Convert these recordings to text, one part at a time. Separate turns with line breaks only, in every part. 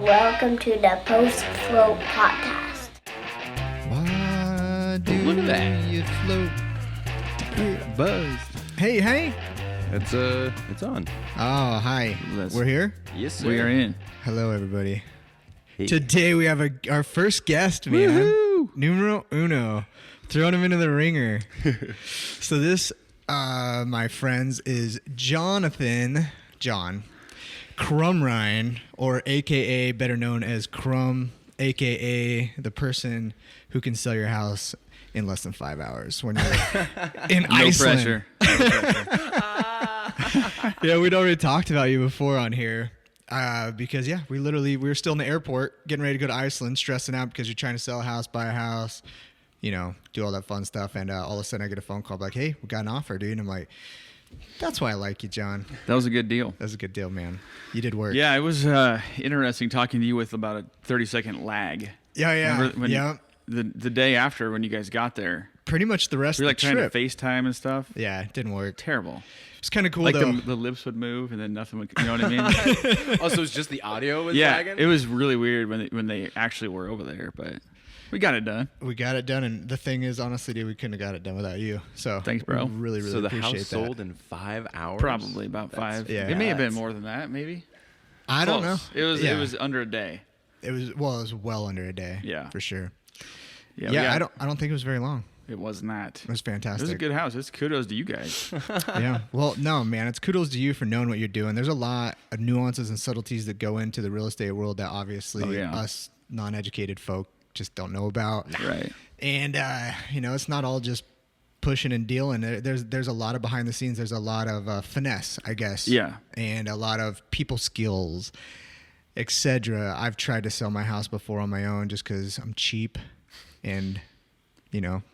Welcome to the Post Float Podcast.
Why do
Look at that.
you float?
Get buzzed.
Hey.
It's on.
Oh, hi.
Let's-
We're here.
Yes, sir.
We are in.
Hello, everybody.
Hey.
Today we have our first guest, man.
Woohoo!
Numero uno. Throwing him into the ringer. So this, my friends, is John Crumrine, or AKA better known as Crum, AKA the person who can sell your house in less than 5 hours when you're in
No
Iceland.
pressure.
Yeah, we'd already talked about you before on here. Because we were still in the airport getting ready to go to Iceland, stressing out because you're trying to sell a house, buy a house, do all that fun stuff. And all of a sudden I get a phone call like, hey, we got an offer, dude. And I'm like, that's why I like you, John.
That was a good deal.
That's a good deal, man. You did work.
Yeah, it was interesting talking to you with about a 30-second lag.
Yeah.
Remember when
Yeah.
The day after when you guys got there,
Pretty much the rest
we were
of
like
the
trying
trip.
to FaceTime and stuff.
Yeah, it didn't work.
Terrible.
It's kind of cool,
Like
though.
the lips would move and then nothing would, you know what I mean?
Oh, so it's just the audio was
Yeah,
lagging?
it was really weird when they actually were over there, but we got it done.
We got it done, and the thing is, honestly, dude, we couldn't have got it done without you. So
Thanks, bro.
we really
So the
appreciate
house
that.
sold in 5 hours?
Probably about
That's-
5.
yeah.
It may have been
That's-
more than that, maybe.
I don't know.
Close.
Yeah.
It was under a day.
It was well under a day.
Yeah.
for sure.
Yeah,
Yeah, I don't think it was very long.
It was not.
It was fantastic.
It was a good house. It's kudos to you guys.
Yeah. Well, no, man, it's kudos to you for knowing what you're doing. There's a lot of nuances and subtleties that go into the real estate world that obviously us non-educated folk just don't know about.
Right.
And it's not all just pushing and dealing. There's a lot of behind the scenes. There's a lot of finesse, I guess.
Yeah.
And a lot of people skills, etc. I've tried to sell my house before on my own just because I'm cheap and,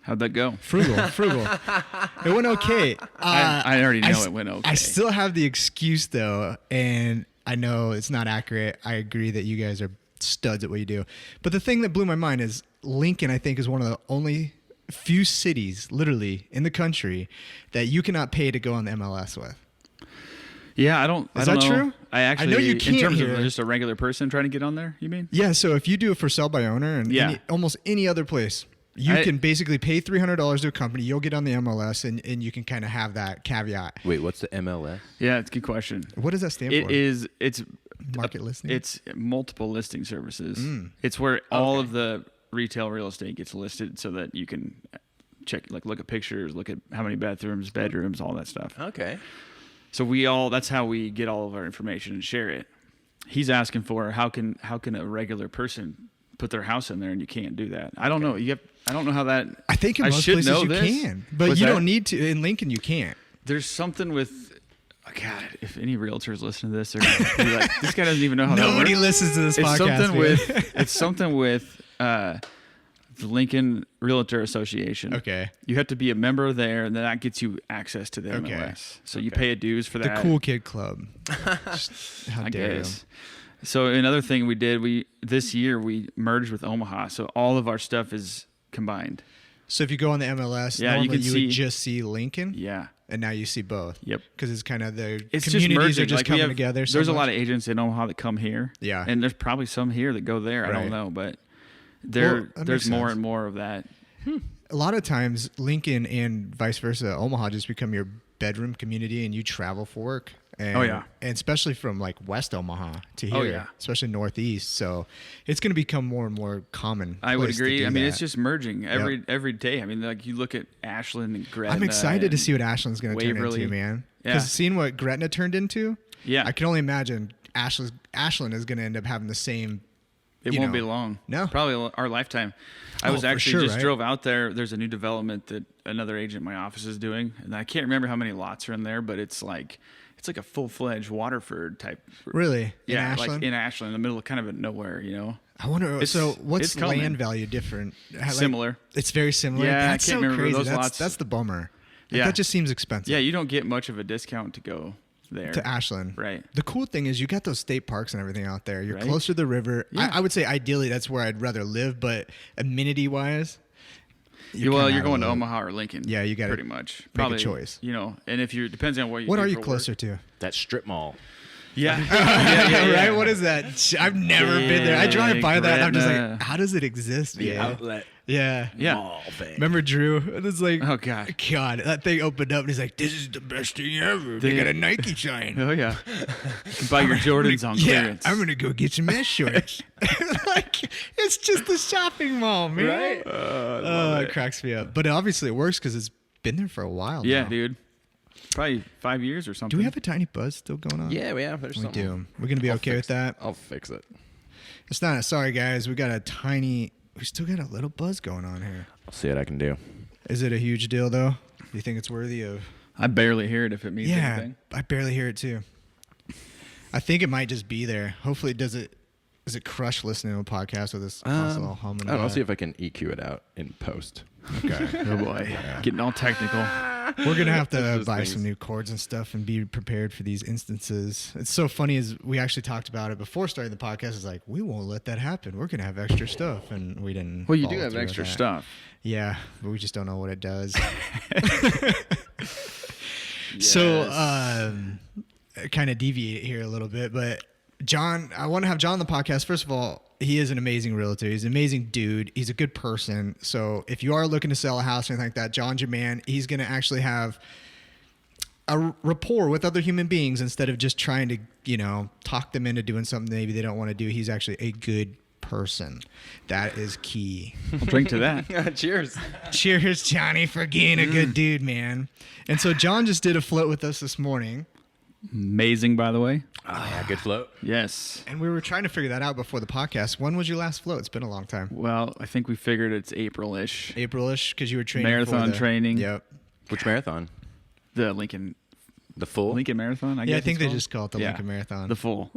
How'd that go?
frugal. It went okay.
I already know it went okay.
I still have the excuse though, and I know it's not accurate. I agree that you guys are studs at what you do. But the thing that blew my mind is Lincoln, I think, is one of the only few cities, literally, in the country that you cannot pay to go on the MLS with.
Yeah, I don't.
Is
I don't
that
know.
true?
I actually,
I know you can't
in terms
here.
of just a regular person trying to get on there. You mean?
Yeah, so if you do it for sell by owner and
Yeah.
almost any other place, you can basically pay $300 to a company. You'll get on the MLS, and you can kind of have that caveat.
Wait, what's the MLS?
Yeah, it's a good question.
What does that stand for?
It's
Market listing?
It's multiple listing services. It's where all of the retail real estate gets listed so that you can check, like look at pictures, look at how many bedrooms, all that stuff.
Okay.
So that's how we get all of our information and share it. He's asking for how can a regular person put their house in there, and you can't do that. I don't know. I don't know how that.
I think in most
should
places
know
you
this.
can, but
What's
you
that?
don't need to. In Lincoln, you can't.
There's something with. Oh God, if any realtors listen to this, they're gonna be like, "This guy doesn't even know how
Nobody
that works."
listens to this
It's
podcast.
something with the Lincoln Realtor Association.
Okay.
You have to be a member there, and then that gets you access to the
Okay.
MLS. So you pay a dues for
The
that.
cool kid club. How
I
dare
guess. So another thing we did, this year we merged with Omaha, so all of our stuff is combined.
you? So if you go on the MLS,
Yeah, you
normally
can
you
see-
would just see Lincoln,
Yeah.
and now you see both.
Yep.
Because it's kind of the
It's just
communities
merging.
are just
Like,
coming together. So
there's a
much.
lot of agents in Omaha that come here.
Yeah.
And there's probably some here that go there. I
Right.
don't know, but
Well, that
there's
makes
more
sense.
and more of that.
A lot of times Lincoln and vice versa, Omaha just become your bedroom community, and you travel for work. And,
Oh, yeah.
and especially from like West Omaha to here,
Oh, yeah.
especially Northeast. So it's going to become more and more common.
I would
place to
agree.
do
I mean,
that.
it's just merging every day. I mean, like you look at Ashland and Gretna.
I'm excited to
and
see what Ashland's going to turn
Waverly.
into, man.
Yeah.
Because seeing what Gretna turned into,
Yeah.
I can only imagine Ashland is going to end up having the same.
It
you
won't
know.
be long.
No.
Probably our lifetime. I
Oh,
was
for
actually
sure,
just
right?
drove out there. There's a new development that another agent in my office is doing, and I can't remember how many lots are in there, but it's like a full-fledged Waterford type.
Really? In
Yeah,
Ashland?
like in Ashland, in the middle of kind of nowhere, you know.
I wonder.
It's-
So what's
it's coming.
land value different? Like,
Similar.
It's very similar.
Yeah, I
That's
can't
so
remember
crazy.
those
that's,
lots.
That's the bummer. Like,
Yeah.
That just seems expensive.
Yeah, you don't get much of a discount to go there.
To Ashland.
Right.
The cool thing is you got those state parks and everything out there. You're
Right.
closer to the river.
Yeah.
I would say ideally that's where I'd rather live, but amenity-wise,
You're going to Omaha or Lincoln.
Yeah, you gotta
pretty much
make a choice.
You know, and if you're depends on what you.
What
do
are you
for
closer
work.
to?
That strip mall.
Yeah.
Right? What is that? I've never been there. I drive by that and I'm just
Gretna.
like, how does it exist?
The
man?
outlet
Yeah.
mall thing.
Remember Drew? It was like,
Oh, God.
that thing opened up and he's like, this is the best thing ever. They got a Nike sign.
Oh, yeah. You can buy your Jordans on
Yeah,
clearance.
I'm gonna go get some mesh shorts. Like, it's just a shopping mall, man.
Right?
It cracks me up. But obviously it works because it's been there for a while.
Yeah,
now.
dude. Probably 5 years or something.
Do we have a tiny buzz still going on?
Yeah, there's
we
something.
do. We're gonna be okay with that.
I'll fix it.
It's not. Sorry, guys. We still got a little buzz going on here.
I'll see what I can do.
Is it a huge deal though? Do you think it's worthy of?
I barely hear it if it means
Yeah,
anything.
I barely hear it too. I think it might just be there. Hopefully, does it crush listening to a podcast with this constant little hum in the
I'll
back?
see if I can EQ it out in post.
Okay.
Oh, boy. Getting all technical.
We're gonna have to
It's just
buy
things.
some new chords and stuff and be prepared for these instances. It's so funny as we actually talked about it before starting the podcast. It's like we won't let that happen. We're gonna have extra stuff, and we didn't.
Well, you do
follow
have
through with
extra
that.
stuff.
Yeah, but we just don't know what it does. So, kind of deviate here a little bit, but John, I want to have John on the podcast. First of all, he is an amazing realtor. He's an amazing dude. He's a good person. So if you are looking to sell a house or anything like that, John's your man. He's going to actually have a rapport with other human beings instead of just trying to, talk them into doing something maybe they don't want to do. He's actually a good person. That is key.
I'll drink to that.
Cheers.
Cheers, Johnny, for being a good dude, man. And so John just did a float with us this morning.
Amazing, by the way.
Oh, yeah, good float.
Yes.
And we were trying to figure that out before the podcast. When was your last float? It's been a long time.
Well, I think we figured it's April-ish.
April-ish, because you were training
Marathon training.
Yep.
Which marathon?
The Lincoln
The full?
Marathon, I guess
Yeah, I think
it's
they
called.
just call it the Lincoln Marathon.
The full.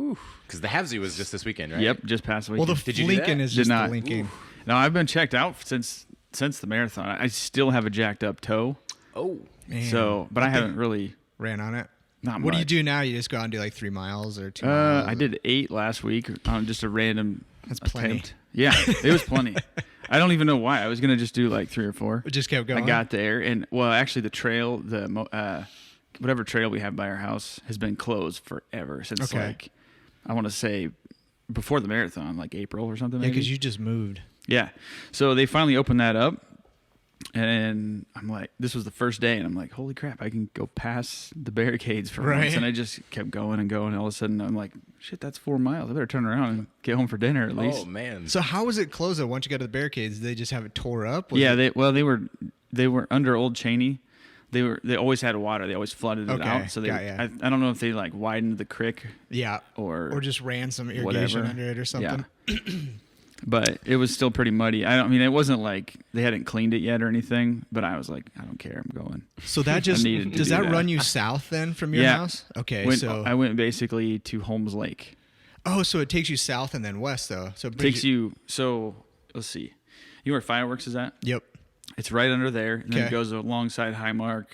Because the Halvesy was just this weekend, right?
Yep, just past week.
Well, the
Did you do
Lincoln
that?
is
Did
just
not.
the Lincoln.
No, I've been checked out since the marathon. I still have a jacked up toe.
Oh.
Man.
So, but I haven't really.
Ran on it.
Not
What do you
much.
do now? You just go out and do like 3 miles or 2 miles?
I did 8 last week on just a random
That's plenty.
attempt. Yeah, it was plenty. I don't even know why. I was gonna just do like 3 or 4.
It just kept going.
I got there, and well, actually, the trail, whatever trail we have by our house, has been closed forever since
Okay.
like I want to say before the marathon, like April or something.
Yeah,
maybe.
because you just moved.
Yeah. So they finally opened that up. And I'm like, this was the first day. And I'm like, holy crap, I can go past the barricades for
Right.
once. And I just kept going and going. And all of a sudden, I'm like, shit, that's 4 miles. I better turn around and get home for dinner at least.
Oh, man.
So how was it closed though? Once you got to the barricades, did they just have it tore up? Was
Yeah.
it-
They were under Old Cheney. They always had water. They always flooded it
Okay,
out. So
got ya.
I don't know if they like widened the creek
yeah.
or
just ran some irrigation
whatever.
under it or something.
Yeah. But it was still pretty muddy. I mean, it wasn't like they hadn't cleaned it yet or anything. But I was like, I don't care. I'm going.
So that just
needed to
does
do
that
that.
run you south then from your
Yeah.
house? Okay,
I went basically to Holmes Lake.
so it takes you south and then west though. So it brings
Takes you. So let's see. You know where Fireworks is at?
Yep.
It's right under there, and then
Okay.
it goes alongside Highmark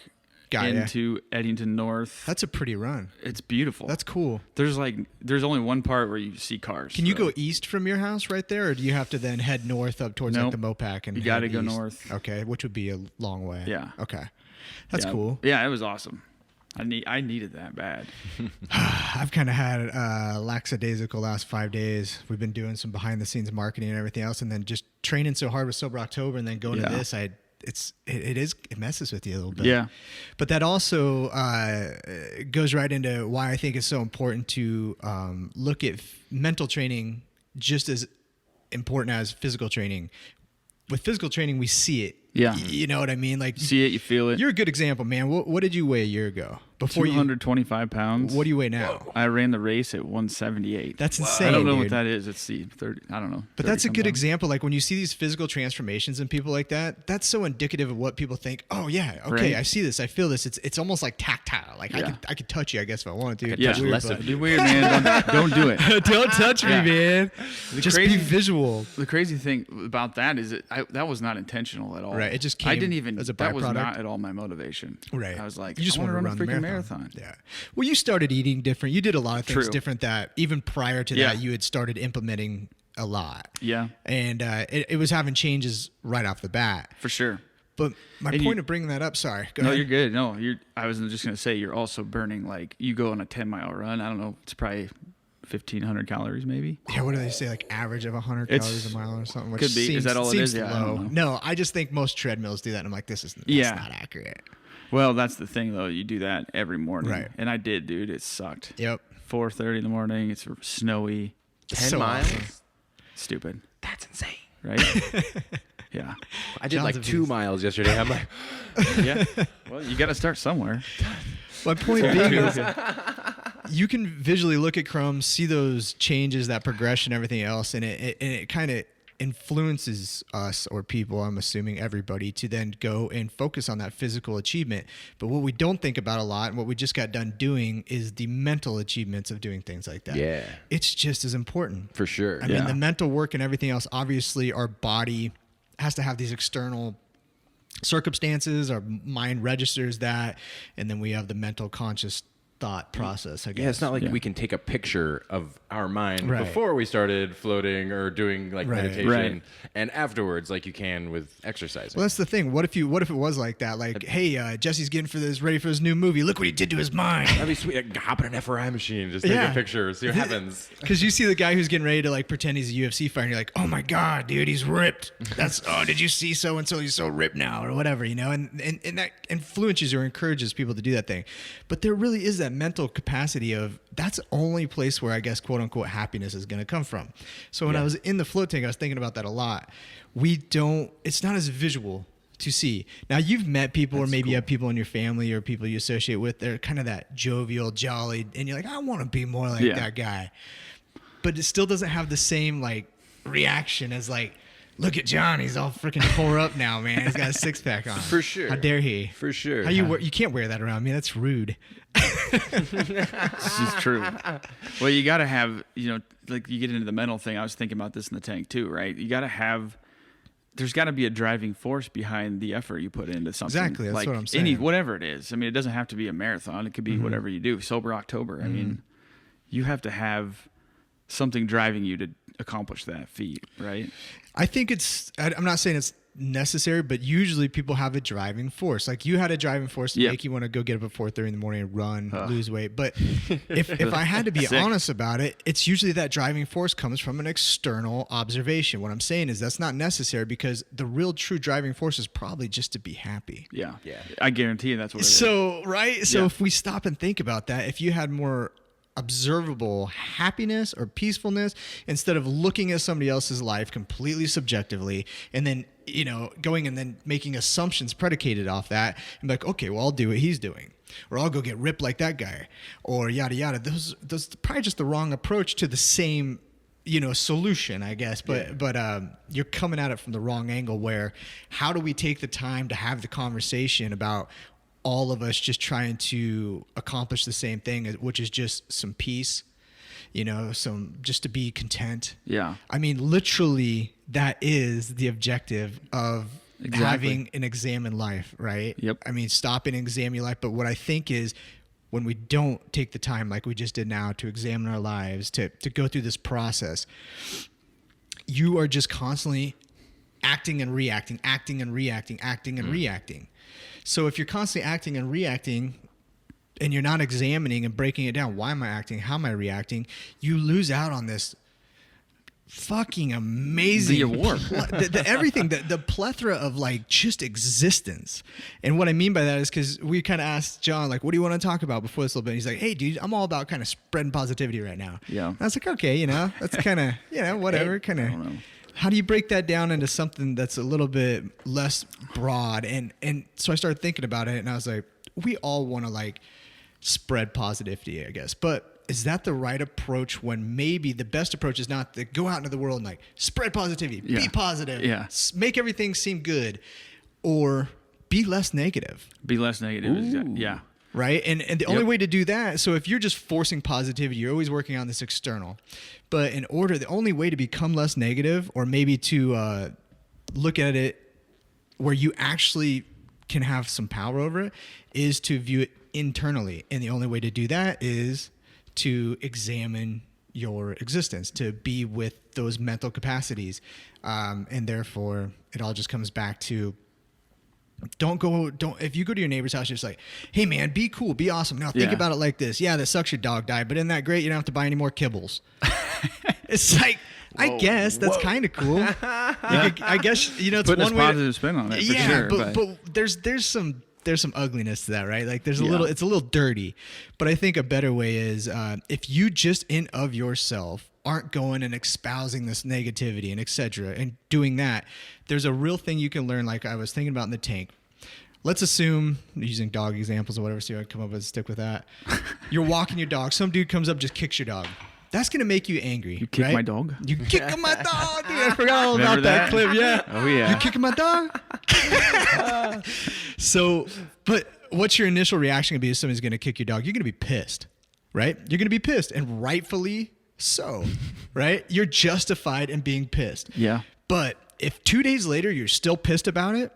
Got ya.
into Eddington North.
That's a pretty run.
It's beautiful.
That's cool.
There's only one part where you see cars.
Can you
so-
go east from your house right there, or do you have to then head north up towards like
Nope.
the Mopac? And
You gotta
head
go
east?
north.
Okay, which would be a long way.
Yeah.
Okay, that's
Yeah.
cool.
Yeah, it was awesome. I needed that bad.
I've kind of had lackadaisical last 5 days. We've been doing some behind the scenes marketing and everything else, and then just training so hard with Sober October, and then going to
Yeah.
this. It messes with you a little bit.
Yeah.
But that also goes right into why I think it's so important to look at mental training just as important as physical training. With physical training, we see it.
Yeah.
You know what I mean? Like,
See it, you feel it.
you're a good example, man. What did you weigh a year ago? Before
225 pounds.
What do you weigh now?
I ran the race at 178.
That's insane.
I don't know
dude.
what that is. It's the 30. I don't know.
But
30
that's a good
sometimes.
example. Like when you see these physical transformations in people like that, that's so indicative of what people think. Oh yeah, okay,
Right.
I see this, I feel this. It's almost like tactile. Like
Yeah.
I could touch you, I guess, if I wanted to.
could
Yeah.
touch less of
Be weird, man. Don't do it.
Don't touch me,
Yeah.
man. Just
crazy-
be visual.
The crazy thing about that is that was not intentional at all.
Right, it just
I
came
didn't even.
as a
That was
byproduct.
not at all my motivation.
Right.
I was like,
you just
I want to run a
the
freaking marathon.
Yeah. Well, you started eating different. You did a lot of things
True.
different that even prior to
Yeah.
that, you had started implementing a lot.
Yeah,
And it was having changes right off the bat.
for sure.
But my
And
point of bringing that up, sorry. Go
No,
ahead.
you're good. No, I was just gonna say you're also burning, like, you go on a 10-mile run. I don't know. It's probably 1,500 calories, maybe.
Yeah, what do they say? Like average of 100
It's-
calories a mile or something? Which
could be. Is
Seems,
that all it
seems
is? Yeah, I
low.
don't know.
No, I just think most treadmills do that. And I'm like, that's
Yeah.
not accurate.
Well, that's the thing, though. You do that every morning,
Right.
And I did, dude. It sucked.
Yep.
4:30 in the morning. It's snowy.
10
So
miles?
awesome.
Stupid,
That's insane.
right? Yeah.
I did
John's
like
a
2
beast.
miles yesterday. I'm like,
Yeah. Well, you got to start somewhere.
My point being is you can visually look at Crumbs, see those changes, that progression, everything else, and it kind of influences us or people, I'm assuming everybody, to then go and focus on that physical achievement. But what we don't think about a lot and what we just got done doing is the mental achievements of doing things like that.
Yeah.
It's just as important.
for sure.
I mean,
Yeah.
the mental work and everything else, obviously our body has to have these external circumstances, our mind registers that, and then we have the mental conscious thought process, I guess.
Yeah, it's not like
Yeah.
we can take a picture of our mind
Right.
before we started floating or doing like
Right.
meditation,
Right.
and afterwards, like you can with exercising.
Well, that's the thing. What if it was like that? Like, hey, Jesse's getting ready for his new movie. Look what he did to his mind.
That'd be sweet. Like, hop in an FRI machine, just take
Yeah.
a picture, see what happens.
Because you see the guy who's getting ready to like pretend he's a UFC fighter, and you're like, oh my god, dude, he's ripped. Did you see so and so? He's so ripped now, or whatever, you know. And that influences or encourages people to do that thing. But there really is that mental capacity of that's the only place where I guess quote unquote happiness is going to come from. So when I was in the float tank, I was thinking about that a lot. It's not as visual to see. Now you've met people, or maybe you have people in your family or people you associate with. They're kind of that jovial, jolly, and you're like, I want to be more like that guy. But it still doesn't have the same like reaction as like, look at John, he's all freaking tore up now, man. He's got a six pack on.
For sure.
How dare he?
For sure.
How you can't wear that around me. That's rude.
This is true. Well, you got to have, like you get into the mental thing. I was thinking about this in the tank too, right? You got to have, there's got to be a driving force behind the effort you put into something.
Exactly, that's
like
what I'm saying.
whatever it is. I mean, it doesn't have to be a marathon. It could be whatever you do. Sober October. I mean, you have to have something driving you to accomplish that feat, right?
I think I'm not saying it's necessary, but usually people have a driving force. Like you had a driving force to make you want to go get up at 4:30 in the morning and run, lose weight. But if I had to be
Sick.
honest about it, it's usually that driving force comes from an external observation. What I'm saying is that's not necessary, because the real true driving force is probably just to be happy.
Yeah.
Yeah.
I guarantee you that's what it is.
So, right? So
Yeah.
if we stop and think about that, if you had more observable happiness or peacefulness, instead of looking at somebody else's life completely subjectively and then, going and then making assumptions predicated off that and be like, okay, well, I'll do what he's doing, or I'll go get ripped like that guy, or yada, yada. Those probably just the wrong approach to the same, solution, I guess. But you're coming at it from the wrong angle, where how do we take the time to have the conversation about all of us just trying to accomplish the same thing, which is just some peace, just to be content.
Yeah.
I mean, literally, that is the objective of having an examined life, right?
Yep.
I mean, stop and examine your life. But what I think is when we don't take the time like we just did now to examine our lives, to go through this process, you are just constantly acting and reacting, acting and reacting, acting and reacting. So if you're constantly acting and reacting and you're not examining and breaking it down, why am I acting? How am I reacting? You lose out on this fucking amazing
The award.
Everything, the plethora of like just existence. And what I mean by that is because we kind of asked John, like, what do you want to talk about before this little bit? He's like, hey, dude, I'm all about kind of spreading positivity right now.
Yeah.
And I was like, okay, that's kind of, whatever, kind
I don't
of.
know.
How do you break that down into something that's a little bit less broad? And so I started thinking about it, and I was like, we all want to like spread positivity, I guess. But is that the right approach, when maybe the best approach is not to go out into the world and like spread positivity, be positive, make everything seem good, or be less negative?
Be less negative. Yeah.
Right. And the only way to do that, so if you're just forcing positivity, you're always working on this external. But the only way to become less negative, or maybe to look at it where you actually can have some power over it, is to view it internally. And the only way to do that is to examine your existence, to be with those mental capacities. And therefore, it all just comes back to if you go to your neighbor's house, you're just like, hey man, be cool, be awesome. Now think about it like this. Yeah, that sucks your dog died, but isn't that great? You don't have to buy any more kibbles. It's like, I guess that's kind of cool. I guess, it's
Putting
one
a
way
positive spin on it, for sure.
But there's some ugliness to that, right? Like it's a little dirty, but I think a better way is if you just in of yourself aren't going and espousing this negativity and etc. and doing that, there's a real thing you can learn. Like I was thinking about in the tank. Let's assume, using dog examples or whatever, see if I can come up with stick with that. You're walking your dog. Some dude comes up, just kicks your dog. That's going to make you angry.
You kick
right?
my dog?
You kicking my dog. Dude, I forgot all about
Remember
that clip. Yeah.
Oh, yeah.
You kicking my dog? So, but what's your initial reaction going to be if somebody's going to kick your dog? You're going to be pissed, right? You're going to be pissed, and rightfully so, right? You're justified in being pissed.
Yeah.
But if 2 days later you're still pissed about it,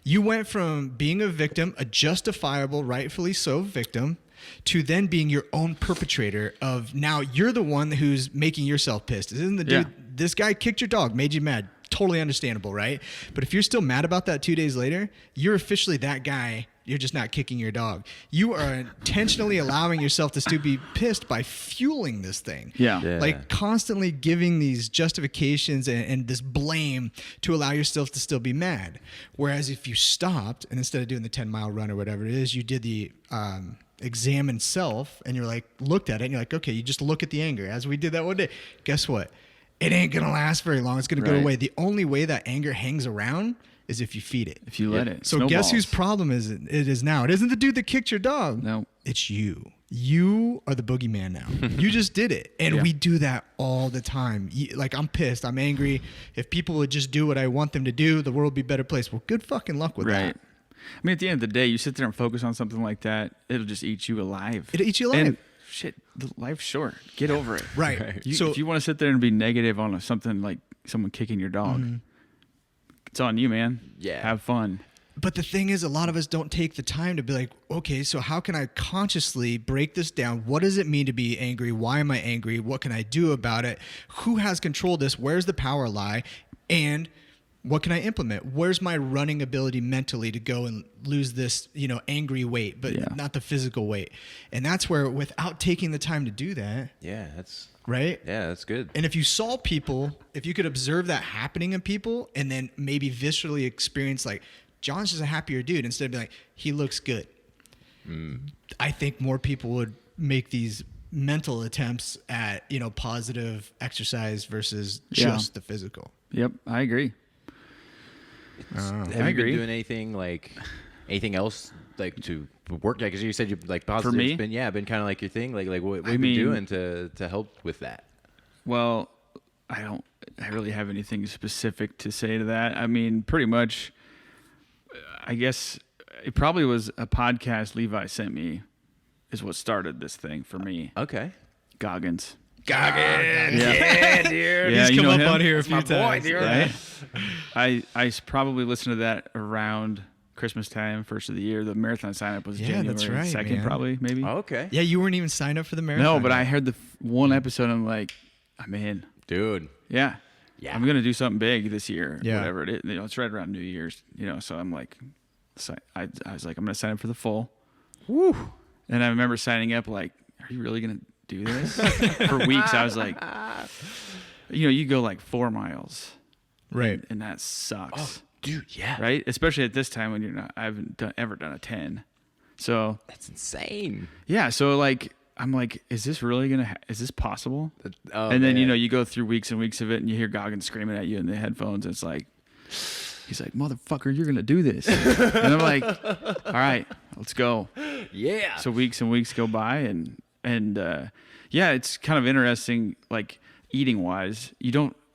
you went from being a victim, a justifiable, rightfully so victim, to then being your own perpetrator of now you're the one who's making yourself pissed. Isn't the dude, this guy kicked your dog, made you mad. Totally understandable, right? But if you're still mad about that 2 days later, you're officially that guy. You're just not kicking your dog. You are intentionally allowing yourself to still be pissed by fueling this thing.
Yeah.
Like constantly giving these justifications and this blame to allow yourself to still be mad. Whereas if you stopped and instead of doing the 10-mile run or whatever it is, you did the examine self and you're like, looked at it and you're like, okay, you just look at the anger as we did that one day. Guess what? It ain't going to last very long. It's going to go away. The only way that anger hangs around is if you feed it.
If you let it.
So guess whose problem is it is now? It isn't the dude that kicked your dog.
No.
It's you. You are the boogeyman now. You just did it. And we do that all the time. Like, I'm pissed. I'm angry. If people would just do what I want them to do, the world would be a better place. Well, good fucking luck with that.
I mean, at the end of the day, you sit there and focus on something like that, it'll just eat you alive.
It'll eat you alive.
And shit, life's short. Get over it.
Right.
If you want to sit there and be negative on something like someone kicking your dog, it's on you, man.
Yeah.
Have fun.
But the thing is, a lot of us don't take the time to be like, okay, so how can I consciously break this down? What does it mean to be angry? Why am I angry? What can I do about it? Who has control of this? Where's the power lie? And what can I implement? Where's my running ability mentally to go and lose this, angry weight, but not the physical weight? And that's where, without taking the time to do that.
Yeah, that's
right.
Yeah, that's good.
And if you saw people, if you could observe that happening in people and then maybe viscerally experience like, John's just a happier dude instead of being like, he looks good. I think more people would make these mental attempts at, positive exercise versus just the physical.
Yep, I agree.
Have you been doing anything else like to work? Yeah, because you said you like positive.
For me?
Been kind of like your thing. Like what have you been doing to help with that?
Well, I really have anything specific to say to that. I mean, pretty much, I guess it probably was a podcast Levi sent me is what started this thing for me.
Okay.
Goggins.
Yeah, dude.
He's come up
him?
on here a few times.
Right? I probably listened to that around Christmas time, first of the year. The marathon sign up was January
that's right,
2nd,
man.
probably, maybe.
Oh, okay.
Yeah, you weren't even signed up for the marathon.
No, but I heard the one episode. I'm like, I'm in.
Dude.
Yeah.
Yeah.
I'm gonna do something big this year.
Yeah.
Whatever it is. It's right around New Year's. So I'm like, I was like, I'm gonna sign up for the full.
Woo.
And I remember signing up like, are you really gonna do this? For weeks I was like, you go like 4 miles.
Right.
And that sucks.
Oh, dude, yeah.
Right? Especially at this time when I haven't ever done a 10. So
That's insane.
yeah. So like, I'm like, is this really is this possible?
Oh,
and then,
man.
you go through weeks and weeks of it and you hear Goggins screaming at you in the headphones. And it's like, he's like, motherfucker, you're going to do this. And I'm like, all right, let's go.
Yeah.
So weeks and weeks go by and yeah, it's kind of interesting. Like eating wise,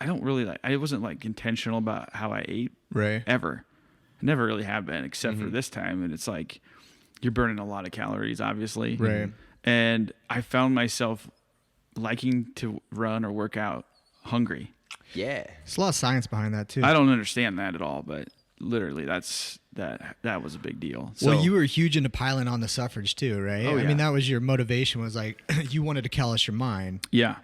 I wasn't like intentional about how I ate
Right.
ever. I never really have been except for this time. And it's like, you're burning a lot of calories, obviously.
Right.
And I found myself liking to run or work out hungry.
Yeah.
There's a lot of science behind that too.
I don't understand that at all, but literally that was a big deal. So,
Well, you were huge into piling on the suffrage too, right?
Oh,
I
yeah.
mean, that was your motivation was like, you wanted to callous your mind.
yeah.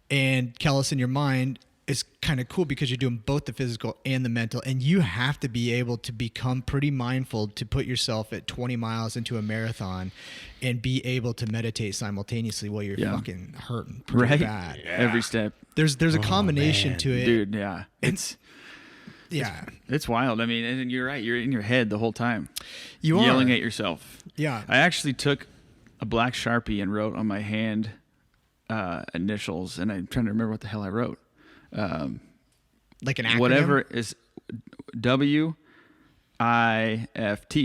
And callous in your mind is kind of cool because you're doing both the physical and the mental, and you have to be able to become pretty mindful to put yourself at 20 miles into a marathon and be able to meditate simultaneously while you're fucking hurting pretty bad.
Yeah. Every step.
There's a combination to it.
Dude, yeah.
It's wild.
I mean, and you're right. You're in your head the whole time.
You are.
Yelling at yourself.
Yeah.
I actually took a black Sharpie and wrote on my hand initials, and I'm trying to remember what the hell I wrote.
Like an acronym?
Whatever is WIFT.
WIFT.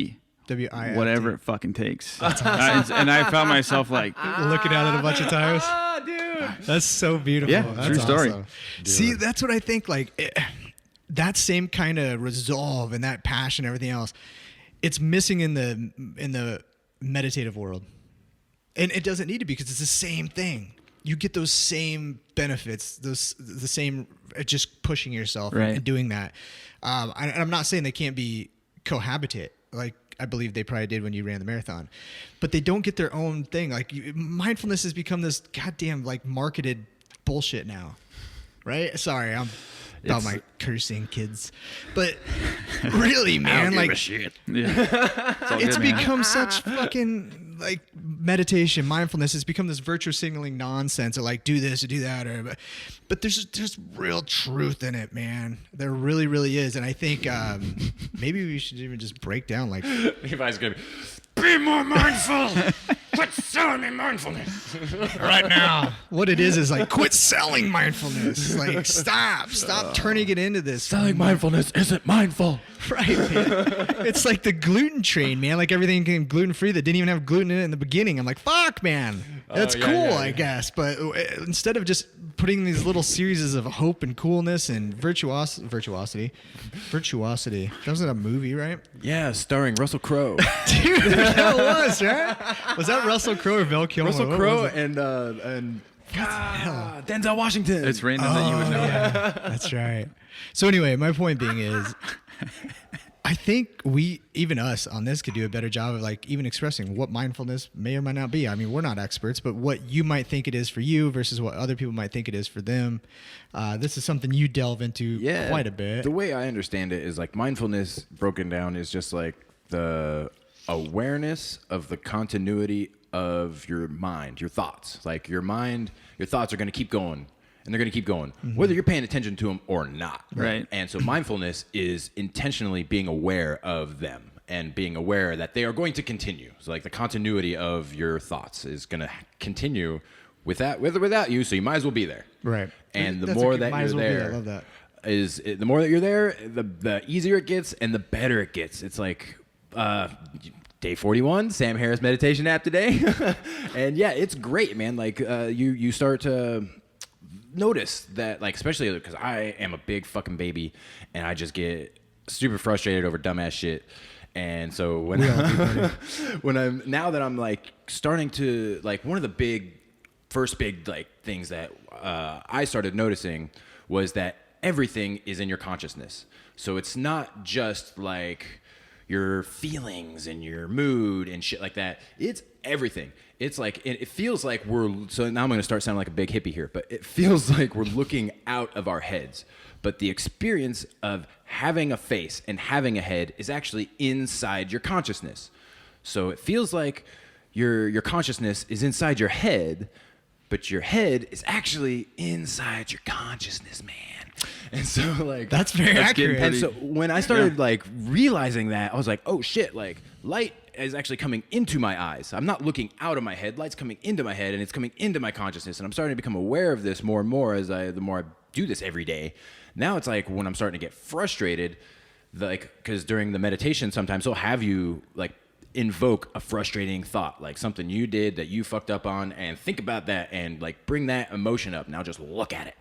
Whatever it fucking takes. And I found myself like
looking at it a bunch of times.
Dude.
That's so beautiful.
Yeah,
That's
true story.
Awesome. See, that's what I think. Like that same kind of resolve and that passion, and everything else, it's missing in the meditative world, and it doesn't need to be because it's the same thing. You get those same benefits, the same just pushing yourself and doing that. I'm not saying they can't be cohabitate, like I believe they probably did when you ran the marathon, but they don't get their own thing. Like mindfulness has become this goddamn like marketed bullshit now, right? Sorry, I'm about my cursing kids, but really, man, like
shit. Yeah.
It's become such fucking like meditation, mindfulness has become this virtue signaling nonsense of like do this or do that, but there's real truth in it, man. There really, really is, and I think maybe we should even just break down like
Levi's gonna be more mindful. Quit selling me mindfulness
right now. What it is like quit selling mindfulness. Like stop turning it into this.
Selling mindfulness isn't mindful.
Right, man. It's like the gluten train, man. Like everything came gluten free that didn't even have gluten in it in the beginning. I'm like, fuck, man. That's cool, I guess. But instead of just putting these little series of hope and coolness and virtuosity. That was in a movie, right?
Yeah, starring Russell Crowe.
Dude, that was, right? Was that Russell Crowe or Val Kilmer?
Russell Crowe and Denzel Washington.
It's random that you would know that.
That's right. So anyway, my point being is, I think even us on this could do a better job of like even expressing what mindfulness may or might not be. I mean, we're not experts, but what you might think it is for you versus what other people might think it is for them. This is something you delve into quite a bit.
The way I understand it is like mindfulness broken down is just like the awareness of the continuity of your mind, your thoughts. Like your thoughts are going to keep going. And they're going to keep going, whether you're paying attention to them or not.
Right.
And so mindfulness is intentionally being aware of them and being aware that they are going to continue. So like the continuity of your thoughts is going to continue with or without you. So you might as well be there.
Right.
And the more that you're there,
I love that.
The more that you're there, the easier it gets and the better it gets. It's like day 41, Sam Harris meditation app today. And yeah, it's great, man. Like you start to notice that, like, especially because I am a big fucking baby and I just get super frustrated over dumbass shit. And so now that I'm like starting to like one of the first big like things that I started noticing was that everything is in your consciousness. So it's not just like your feelings and your mood and shit like that. It's everything. It's like, it feels like so now I'm going to start sounding like a big hippie here, but it feels like we're looking out of our heads. But the experience of having a face and having a head is actually inside your consciousness. So it feels like your consciousness is inside your head, but your head is actually inside your consciousness, man. And so like
that's very accurate.
And so when I started like realizing that, I was like, oh shit, like light is actually coming into my eyes. I'm not looking out of my head. Light's coming into my head and it's coming into my consciousness. And I'm starting to become aware of this more and more the more I do this every day. Now it's like when I'm starting to get frustrated, like, because during the meditation sometimes they'll have you like invoke a frustrating thought, like something you did that you fucked up on, and think about that and like bring that emotion up. Now just look at it.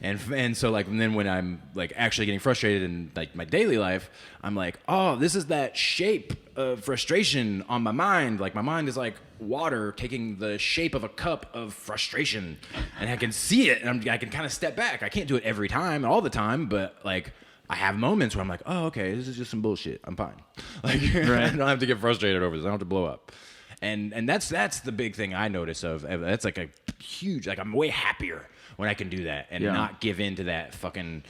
And so like, and then when I'm like actually getting frustrated in like my daily life, I'm like, oh, this is that shape of frustration on my mind. Like my mind is like water taking the shape of a cup of frustration, and I can see it, and I can kind of step back. I can't do it every time, all the time, but like I have moments where I'm like, oh, okay, this is just some bullshit. I'm fine. Like right. I don't have to get frustrated over this. I don't have to blow up. And that's the big thing I notice of. That's like a huge, like I'm way happier when I can do that and
Yeah.
not give in to that fucking.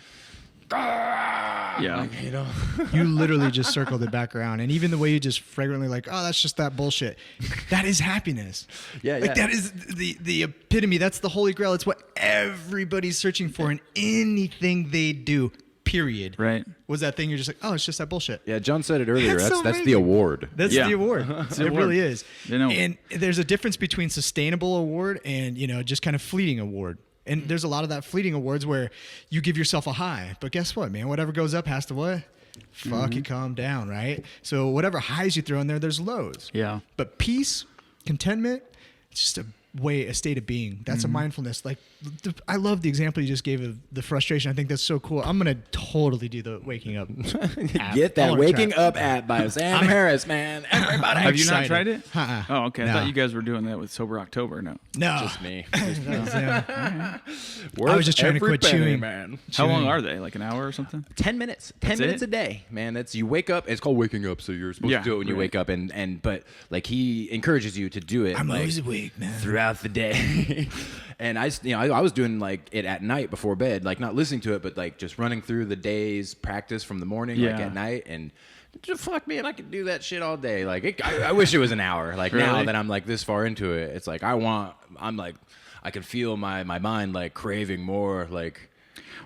Yeah.
Like, you know.
You literally just circled it back around. And even the way you just fragrantly like, oh, that's just that bullshit. That is happiness.
Yeah,
Like that is the epitome. That's the holy grail. It's what everybody's searching for in anything they do, period.
Right.
Was that thing you're just like, oh, it's just that bullshit.
Yeah, John said it earlier.
That's so
That's the
amazing.
award.
That's
Yeah.
the award.
the
It
award.
really is.
You know.
And there's a difference between sustainable award and, just kind of fleeting award. And there's a lot of that fleeting awards where you give yourself a high. But guess what, man? Whatever goes up has to what? Fucking calm down, right? So whatever highs you throw in there, there's lows.
Yeah.
But peace, contentment, it's just a state of being. That's a mindfulness. Like, I love the example you just gave of the frustration. I think that's so cool. I'm going to totally do the waking up app.
Get
I
that
wanna
waking
try it.
up app by Sam Harris, man. Everybody.
Have you not
excited.
tried it?
Uh-uh.
Oh, okay. I
No.
thought you guys were doing that with Sober October. No.
No.
Just me.
Yeah.
Worth
I was just trying to
every
quit
penny,
chewing.
man.
How long are they? Like an hour or something?
10 minutes. 10
That's
minutes
it?
a day, man. That's you wake up. It's called waking up, so you're supposed
Yeah,
to do it when you
right.
wake up, but like he encourages you to do it.
I'm
like,
always awake, man.
throughout the day. And I was doing like it at night before bed, like not listening to it, but like just running through the day's practice from the morning, like
Yeah.
at night, and just fuck man, I could do that shit all day. Like I wish it was an hour. Like now
Really?
that I'm like this far into it, it's like I can feel my mind like craving more. Like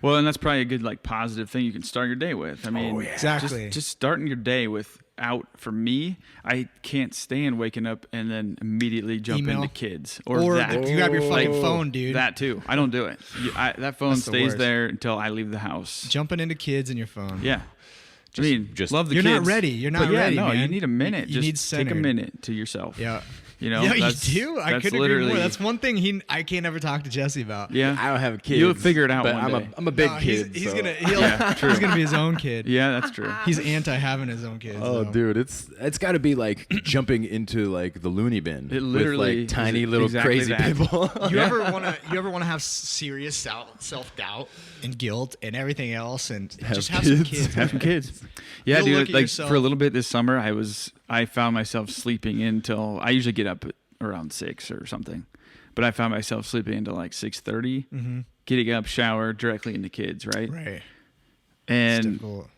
Well, and that's probably a good like positive thing you can start your day with. I mean,
Exactly.
just starting your day without, for me, I can't stand waking up and then immediately jump
Email.
into kids
Or
that.
you grab your fucking phone, dude.
That too. I don't do it. That phone
That's the
stays
worst.
there until I leave the house.
Jumping into kids and your phone.
Yeah. I mean,
just-
love the
You're
kids.
not ready. You're not
but yeah,
ready,
no,
man.
you need a minute.
You
Just
need
take a
centered.
minute to yourself.
Yeah.
You know,
Yeah, you
that's-
do. I
that's
couldn't agree more.
literally-
That's one thing I can't ever talk to Jesse about.
Yeah.
I don't have kids.
You'll figure it out
but
one day.
I'm a big
No,
kid.
He's
so-
gonna
Yeah, true.
he's gonna be his own kid.
Yeah, that's true.
He's anti having his own kids.
Oh,
though.
dude, it's got to be like jumping into like the loony bin.
It literally
with, like tiny
is
little
exactly
crazy
that.
people.
You ever wanna have serious self doubt and guilt and everything else and just have some
kids.
kids.
Have some kids. Yeah,
You'll look
dude.
at
Like
yourself-
for a little bit this summer, I found myself sleeping until I usually get up at around 6 or something, but I found myself sleeping until like 6:30, getting up, shower, directly into kids, right?
Right.
And
difficult.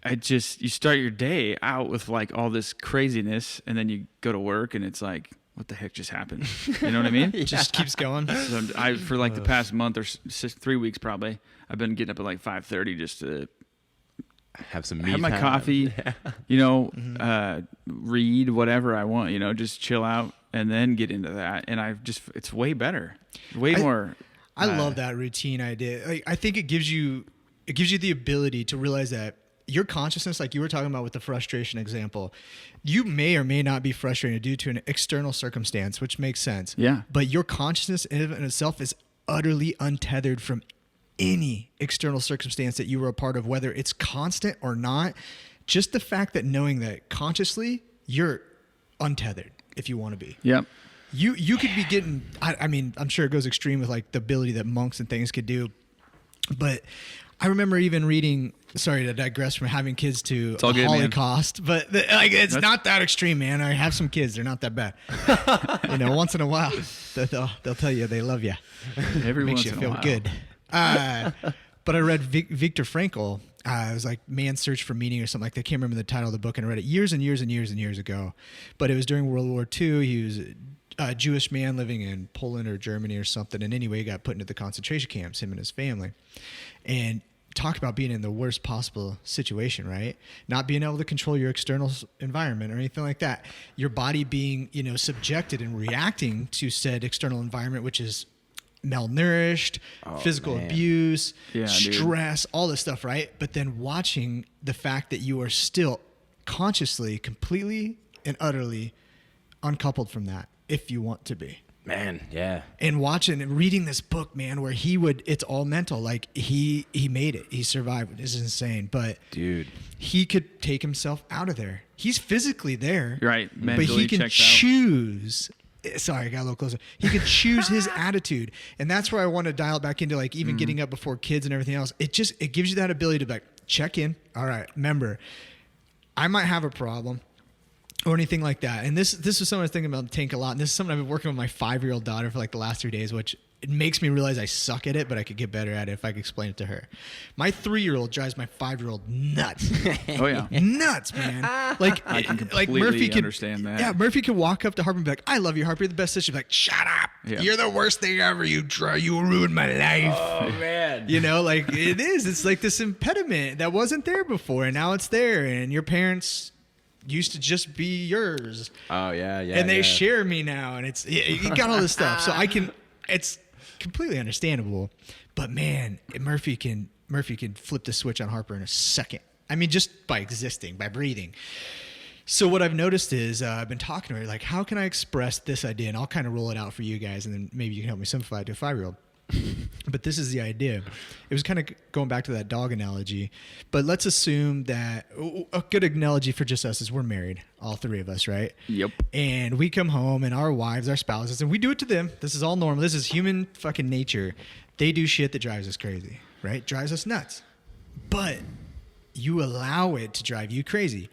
you start your day out with like all this craziness, and then you go to work, and it's like, what the heck just happened? You know what I mean?
Just keeps going.
So for like the past month or 3 weeks probably, I've been getting up at like 5:30 just to
Have some
have my coffee, read whatever I want, just chill out and then get into that. And it's way better, way more.
I love that routine idea. Like, I think it gives you the ability to realize that your consciousness, like you were talking about with the frustration example, you may or may not be frustrated due to an external circumstance, which makes sense.
Yeah.
But your consciousness in itself is utterly untethered from any external circumstance that you were a part of, whether it's constant or not. Just the fact that knowing that consciously you're untethered if you want to be.
Yep.
You could be getting, I mean, I'm sure it goes extreme with like the ability that monks and things could do. But I remember even reading, sorry to digress from having kids to
all good, man.
Holocaust, but it's not that extreme, man. I have some kids. They're not that bad. Once in a while, they'll tell you they love you.
Every
Makes
once
you
in a
feel
while.
good. But I read Viktor Frankl. It was like Man's Search for Meaning or something like that. I can't remember the title of the book, and I read it years and years and years and years ago. But it was during World War II. He was a Jewish man living in Poland or Germany or something. And anyway, he got put into the concentration camps, him and his family. And talk about being in the worst possible situation, right? Not being able to control your external environment or anything like that. Your body being, subjected and reacting to said external environment, which is malnourished, physical
man.
abuse,
Yeah, dude.
stress, all this stuff, right? But then watching the fact that you are still consciously, completely and utterly uncoupled from that if you want to be.
Man, yeah.
And watching and reading this book, man, where it's all mental. Like he made it. He survived. This is insane. But
Dude.
he could take himself out of there. He's physically there.
Right.
But
Mentally
he can
checked out.
choose. Sorry, I got a little closer. He can choose his attitude. And that's where I want to dial back into like even getting up before kids and everything else. It gives you that ability to be like, check in. All right, remember, I might have a problem or anything like that. And this is something I was thinking about Tank a lot. And this is something I've been working with my 5-year-old daughter for like the last 3 days, which it makes me realize I suck at it, but I could get better at it if I could explain it to her. My 3-year-old drives my 5-year-old nuts.
Oh yeah.
Nuts, man. Like
I can
like
completely
Murphy could
understand that.
Yeah, Murphy could walk up to Harper and be like, "I love you, Harper. You're the best sister." She'd be like, "Shut up.
Yeah.
You're the worst thing ever. You ruined my life."
Oh man.
You know, like it is. It's like this impediment that wasn't there before, and now it's there. And your parents used to just be yours.
Oh yeah.
And they share me now, and you got all this stuff. So it's completely understandable. But man, Murphy can flip the switch on Harper in a second. I mean, just by existing, by breathing. So what I've noticed is I've been talking to her, like, how can I express this idea? And I'll kind of roll it out for you guys, and then maybe you can help me simplify it to a 5-year-old. But this is the idea. It was kind of going back to that dog analogy. But let's assume that a good analogy for just us is we're married, all 3 of us, right?
Yep.
And we come home and our wives, our spouses, and we do it to them. This is all normal. This is human fucking nature. They do shit that drives us crazy, right? Drives us nuts. But you allow it to drive you crazy.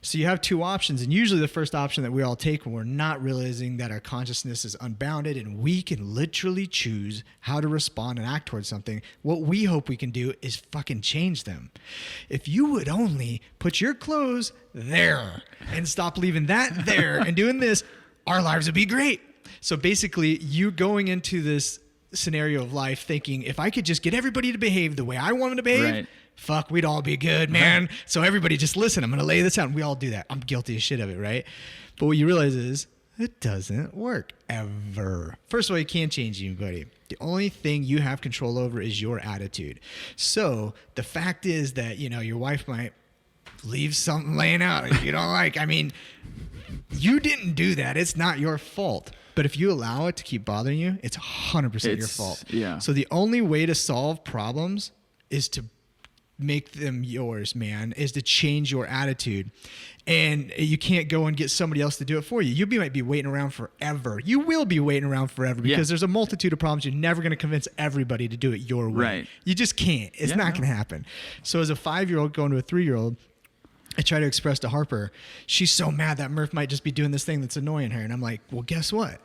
So you have 2 options, and usually the first option that we all take when we're not realizing that our consciousness is unbounded and we can literally choose how to respond and act towards something, what we hope we can do is fucking change them. If you would only put your clothes there and stop leaving that there and doing this, our lives would be great. So basically, you going into this scenario of life thinking, if I could just get everybody to behave the way I want them to behave,
Right.
fuck, we'd all be good, man. So everybody just listen. I'm going to lay this out. And we all do that. I'm guilty as shit of it, right? But what you realize is it doesn't work ever. First of all, you can't change anybody. The only thing you have control over is your attitude. So the fact is that, your wife might leave something laying out you don't like. I mean, you didn't do that. It's not your fault. But if you allow it to keep bothering you, it's 100% your fault.
Yeah.
So the only way to solve problems is to make them yours, man, is to change your attitude. And you can't go and get somebody else to do it for you. You might be waiting around forever. You will be waiting around forever because there's a multitude of problems. You're never going to convince everybody to do it your way.
Right.
You just can't. It's not going to happen. So as a 5-year-old going to a 3-year-old, I try to express to Harper, she's so mad that Murph might just be doing this thing that's annoying her. And I'm like, well, guess what?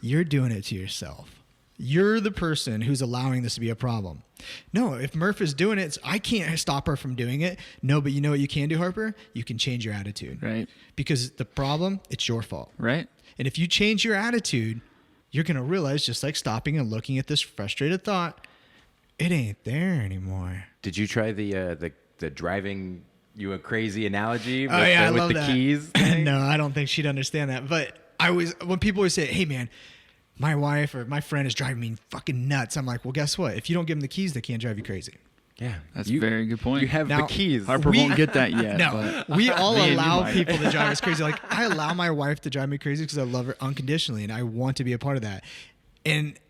You're doing it to yourself. You're the person who's allowing this to be a problem. No, if Murph is doing it, I can't stop her from doing it. No, but you know what you can do, Harper? You can change your attitude.
Right.
Because the problem, it's your fault.
Right.
And if you change your attitude, you're going to realize, just like stopping and looking at this frustrated thought, it ain't there anymore.
Did you try the driving you a crazy analogy with,
I
with
love
the
that.
keys thing?
No, I don't think she'd understand that. But when people always say, hey, man, my wife or my friend is driving me fucking nuts. I'm like, well, guess what? If you don't give them the keys, they can't drive you crazy.
Yeah.
That's a very good point.
You have
Now,
the keys.
Harper won't get that yet.
No,
but
we all
me and you
allow
might.
people to drive us crazy. Like, I allow my wife to drive me crazy because I love her unconditionally and I want to be a part of that.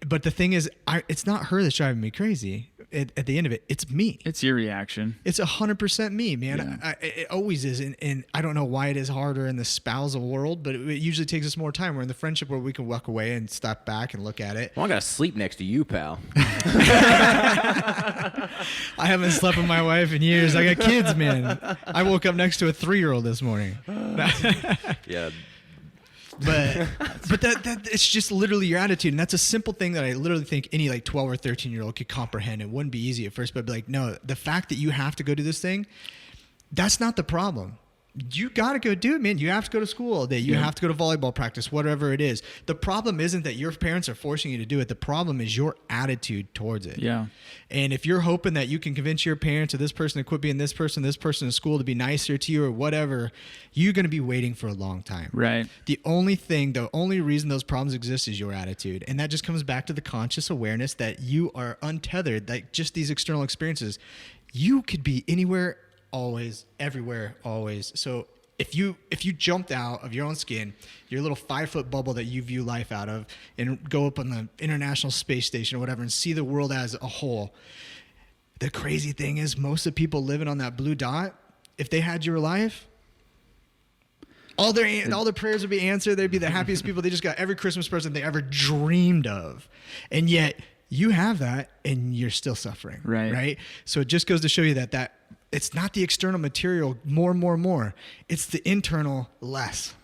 But the thing is, it's not her that's driving me crazy. At the end of it, it's me.
It's your reaction.
It's 100% me, man.
Yeah.
It always is. And I don't know why it is harder in the spousal world, but it usually takes us more time. We're in the friendship where we can walk away and step back and look at it.
Well, I gotta sleep next to you, pal.
I haven't slept with my wife in years. I got kids, man. I woke up next to a 3-year-old this morning.
Yeah.
But that it's just literally your attitude, and that's a simple thing that I literally think any like 12 or 13-year-old could comprehend. It wouldn't be easy at first, but I'd be like, no, the fact that you have to go do this thing, that's not the problem. You got to go do it, man. You have to go to school all day. You have to go to volleyball practice, whatever it is. The problem isn't that your parents are forcing you to do it. The problem is your attitude towards it.
Yeah.
And if you're hoping that you can convince your parents or this person to quit being this person in school to be nicer to you or whatever, you're going to be waiting for a long time.
Right.
The only reason those problems exist is your attitude. And that just comes back to the conscious awareness that you are untethered, like just these external experiences. You could be anywhere, always, everywhere, always. So if you jumped out of your own skin, your little 5-foot bubble that you view life out of, and go up on the International Space Station or whatever and see the world as a whole, the crazy thing is most of the people living on that blue dot, if they had your life, all their prayers would be answered. They'd be the happiest people. They just got every Christmas present they ever dreamed of. And yet you have that and you're still suffering. Right. So it just goes to show you that it's not the external material more. It's the internal less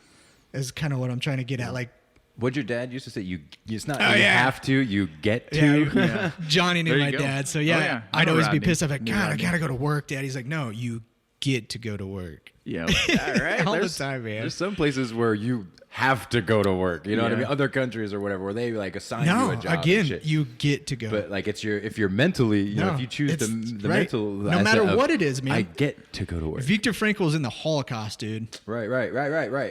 is kind of what I'm trying to get at. Like
What'd your dad used to say? It's not
Oh,
you
yeah.
have to, you get to.
Yeah. Johnny knew
There you
my
go.
dad, so
Oh,
yeah,
yeah. I
I'd
know
always be
Rodney.
pissed. I'm like,
Knew
God, I
Rodney.
gotta go to work, Dad. He's like, no, you get to go to work.
Yeah.
Yeah, right.
All the
There's-
time, man.
There's some places where you have to go to work. You know what I
Yeah.
mean? Other countries or whatever, where they like assign you
No,
a job. and
again,
shit.
you get to go.
But like if you're mentally, you know,
No,
if you choose the
it's-
the
right.
mental,
No
asset
matter
of,
what it is, man.
I get to go to work.
Viktor Frankl was in the Holocaust, dude,
Right.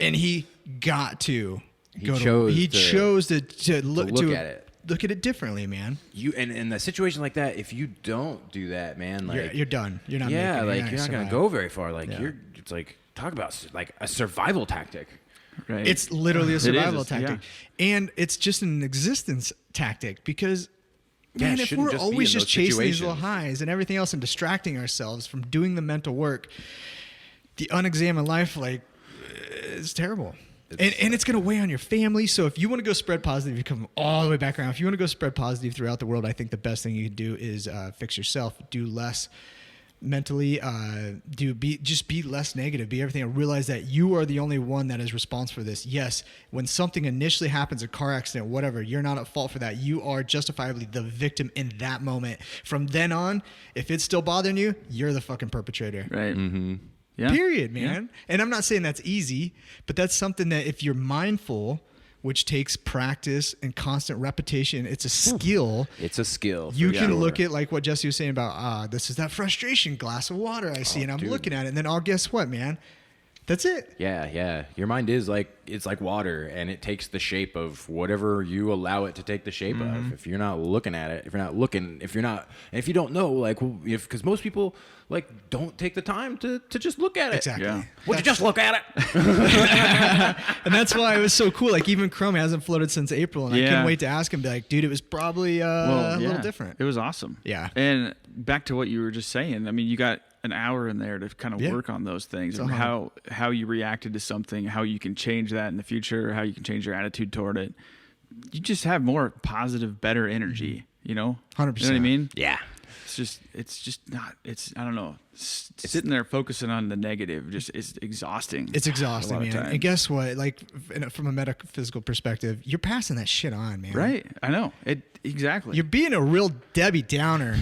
and he got to
He
go
chose
to. He
to-
chose to look
at it.
Look at it differently, man.
You and in a situation like that, if you don't do that, man, like
You're done. You're not.
yeah,
making it.
like you're not gonna
survive.
go very far. Like
Yeah.
it's like talk about like a survival tactic.
Right.
It's literally a survival
is,
tactic, and it's just an existence tactic because.
Yeah,
Man,
it
if
shouldn't
we're
just be
always
in
just
those
chasing these little
situations.
highs and everything else and distracting ourselves from doing the mental work, the unexamined life, like, is terrible. And it's going to weigh on your family. So if you want to go spread positive, you come all the way back around. If you want to go spread positive throughout the world, I think the best thing you can do is fix yourself, do less mentally, just be less negative, be everything, and realize that you are the only one that is responsible for this. Yes, when something initially happens, a car accident, whatever, you're not at fault for that. You are justifiably the victim in that moment. From then on, if it's still bothering you, you're the fucking perpetrator.
right.
Mm-hmm.
Yeah.
Period, man. And I'm not saying that's easy, but that's something that if you're mindful, which takes practice and constant repetition, it's a skill.
It's a skill.
You
for
can
sure.
look at like what Jesse was saying about, this is that frustration glass of water I see, and I'm
dude.
looking at it, and then, guess what, man? That's it.
Yeah. Your mind is it's like water, and it takes the shape of whatever you allow it to take the shape
Mm-hmm.
of. If you're not looking at it, if you don't know, like, because most people like don't take the time to just look at it.
Exactly.
Yeah.
Would you just look at it?
And that's why it was so cool. Like, even Crum hasn't floated since April, and I
Yeah.
couldn't wait to ask him, be like, dude, it was probably a little different.
It was awesome.
Yeah.
And back to what you were just saying. I mean, you got an hour in there to kind of
Yeah.
work on those things and
Uh-huh.
how you reacted to something, how you can change that in the future, how you can change your attitude toward it. You just have more positive, better energy, you know?
100%.
You know what I mean?
Yeah.
It's just not, I don't know. Sitting there focusing on the negative just is exhausting.
It's exhausting,
a lot of
man.
times.
And guess what? Like, from a metaphysical perspective, you're passing that shit on, man.
Right. I know. Exactly.
You're being a real Debbie Downer.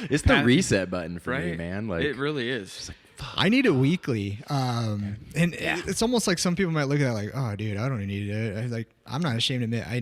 It's the reset button for me,
right,
man. Like
it really is.
I need it weekly. And it's almost like some people might look at it like, oh, dude, I don't need it. I'm not ashamed to admit I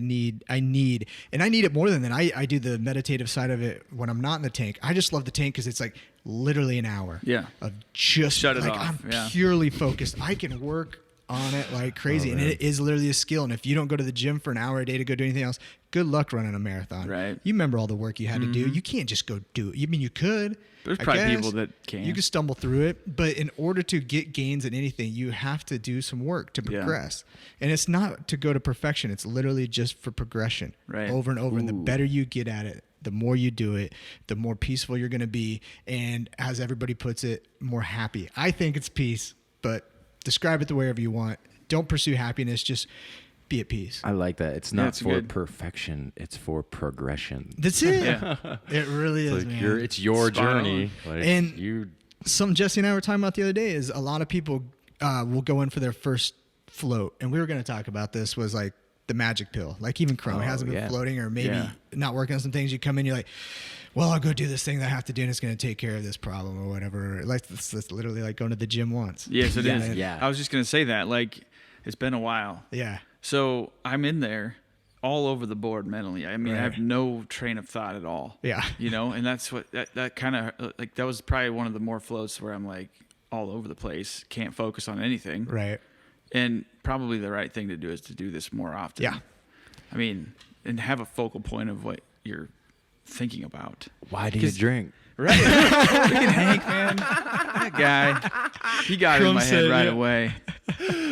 need, and I need it more than that. I do the meditative side of it when I'm not in the tank. I just love the tank because it's like literally an hour of just
Shut it
like,
off.
I'm
Yeah.
purely focused. I can work on it like crazy. And it is literally a skill. And if you don't go to the gym for an hour a day to go do anything else, good luck running a marathon.
Right.
You remember all the work you had to do. You can't just go do it. I mean, you could.
There's
I
probably
guess.
people that can.
You can stumble through it, but in order to get gains in anything, you have to do some work to
Yeah.
progress. And it's not to go to perfection. It's literally just for progression,
Right.
over and over. And the
Ooh.
better you get at it, the more you do it, the more peaceful you're going to be. And as everybody puts it, more happy. I think it's peace, but describe it the wherever you want. Don't pursue happiness. Just be at peace.
I like that. It's not
it's
for
good.
perfection. It's for progression.
That's it.
Yeah.
It really is,
Like
man.
it's your
Spot on.
journey. Like
And-
you
Some Jesse and I were talking about the other day is a lot of people will go in for their first float. And we were going to talk about this was like the magic pill. Like even Chrome hasn't been
yeah.
floating or maybe
Yeah.
not working on some things. You come in, you're like, well, I'll go do this thing that I have to do and it's going to take care of this problem or whatever. Like it's literally like going to the gym once.
Yes, it is.
Yeah.
I was just going to say that. Like, it's been a while.
Yeah.
So I'm in there all over the board mentally. I mean, I
Right.
have no train of thought at all.
Yeah.
You know, and that's what that kind of like, that was probably one of the more floats where I'm like all over the place, can't focus on anything.
Right.
And probably the right thing to do is to do this more often.
Yeah.
I mean, and have a focal point of what you're thinking about.
why do you drink?
Right. Freaking Hank, man. That guy. He got it in my head
said,
right
yeah.
away.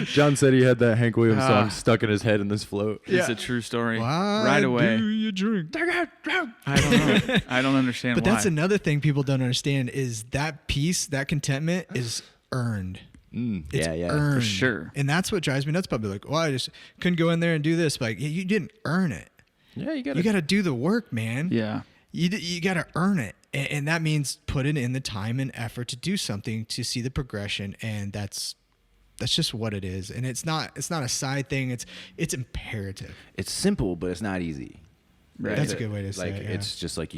John said he had that Hank Williams
Ah.
song stuck in his head in this float.
It's
Yeah.
a true story.
Why
right away.
do you drink?
I don't know. I don't understand
But
why.
that's another thing people don't understand is that peace, that contentment is earned. It's
Yeah,
earned.
For sure.
And that's what drives me nuts. Probably like, well, I just couldn't go in there and do this. But like, you didn't earn it.
Yeah, you got
You got to do the work, man.
Yeah.
You got to earn it. And that means putting in the time and effort to do something to see the progression. And that's That's just what it is. And it's not a side thing. It's imperative.
It's simple, but it's not easy.
Right.
That's a good way to say
like,
it. Yeah.
It's just like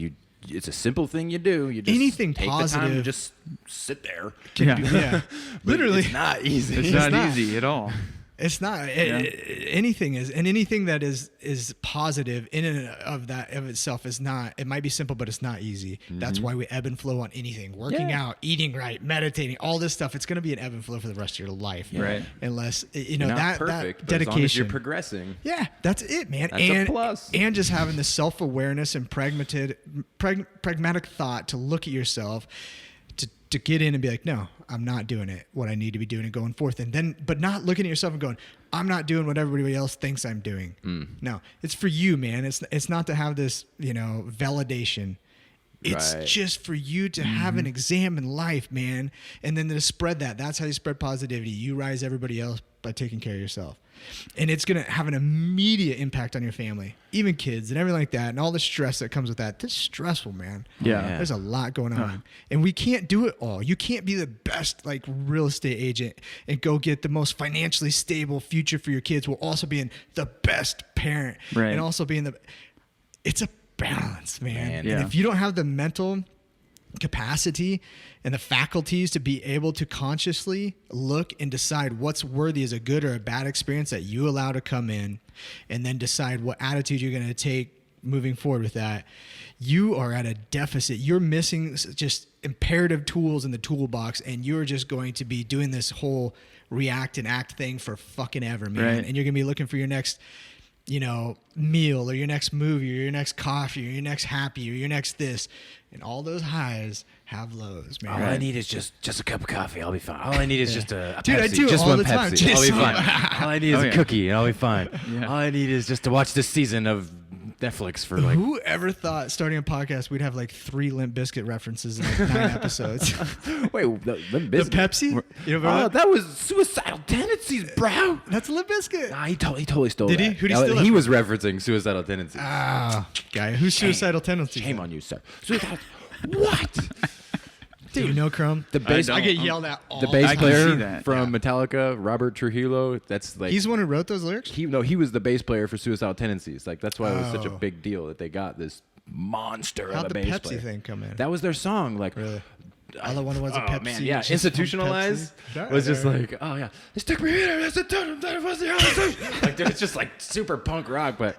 it's a simple thing you do. You just
Anything
take
positive.
the time to just sit there.
Yeah.
But
Literally.
it's not easy.
It's not easy at all.
It's not anything is, and anything that is positive in and of itself is not. It might be simple, but it's not easy. That's why we ebb and flow on anything. Working out, eating right, meditating, all this stuff. It's going to be an ebb and flow for the rest of your life,
Right?
Unless
You're not
that
perfect,
that
but as long as
dedication.
you're progressing.
Yeah, that's it, man.
That's a plus.
And just having the self-awareness and pragmatic thought to look at yourself, to get in and be like, no, I'm not doing it. What I need to be doing and going forth, and then, but not looking at yourself and going, I'm not doing what everybody else thinks I'm doing. No, it's for you, man. It's not to have this, validation. It's
Right.
just for you to have an exam in life, man, and then to spread that. That's how you spread positivity. You rise everybody else by taking care of yourself. And it's going to have an immediate impact on your family, even kids and everything like that, and all the stress that comes with that. It's stressful, man.
Yeah.
There's a lot going on. And we can't do it all. You can't be the best real estate agent and go get the most financially stable future for your kids while also being the best parent.
Right.
And also being it's a balance, man.
Yeah.
And if you don't have the mental capacity and the faculties to be able to consciously look and decide what's worthy as a good or a bad experience that you allow to come in, and then decide what attitude you're going to take moving forward with that, you are at a deficit. You're missing just imperative tools in the toolbox, and you're just going to be doing this whole react and act thing for fucking ever, man.
Right.
And you're going to be looking for your next meal or your next movie or your next coffee or your next happy or your next this, and all those highs have lows, man.
All I need is just a cup of coffee. I'll be fine. All I need is just a
Dude,
Pepsi.
I do it
just
all
one
the time.
Pepsi. I'll be
Just-
fine. All I need is a cookie, and I'll be fine.
Yeah.
All I need is just to watch this season of Netflix for
Who ever thought starting a podcast we'd have 3 Limp Bizkit references in 9 episodes?
Wait, the
The Pepsi? You know
Oh,
about that?
that was Suicidal Tendencies, bro.
That's Limp Bizkit.
Nah, he totally stole
Did he?
that.
Who'd he steal it
He
from?
was referencing Suicidal Tendencies.
Ah, guy. Who's suicidal tendencies?
Shame on you, sir. Suicidal. What?
Do you know Crumb?
The bass,
I get yelled at all
the
the
bass
I can
player
see that,
from Metallica, Robert Trujillo. That's like
He's the one who wrote those lyrics?
he was the bass player for Suicidal Tendencies. Like that's why it was such a
Oh.
big deal that they got this monster
How'd
of a
the
bass
Pepsi
player.
thing come in?
That was their song. Like
Really? All I wanted was a Pepsi.
man, yeah,
just
institutionalized
Pepsi.
was just like, oh yeah, this took me here. Like it's just like super punk rock, but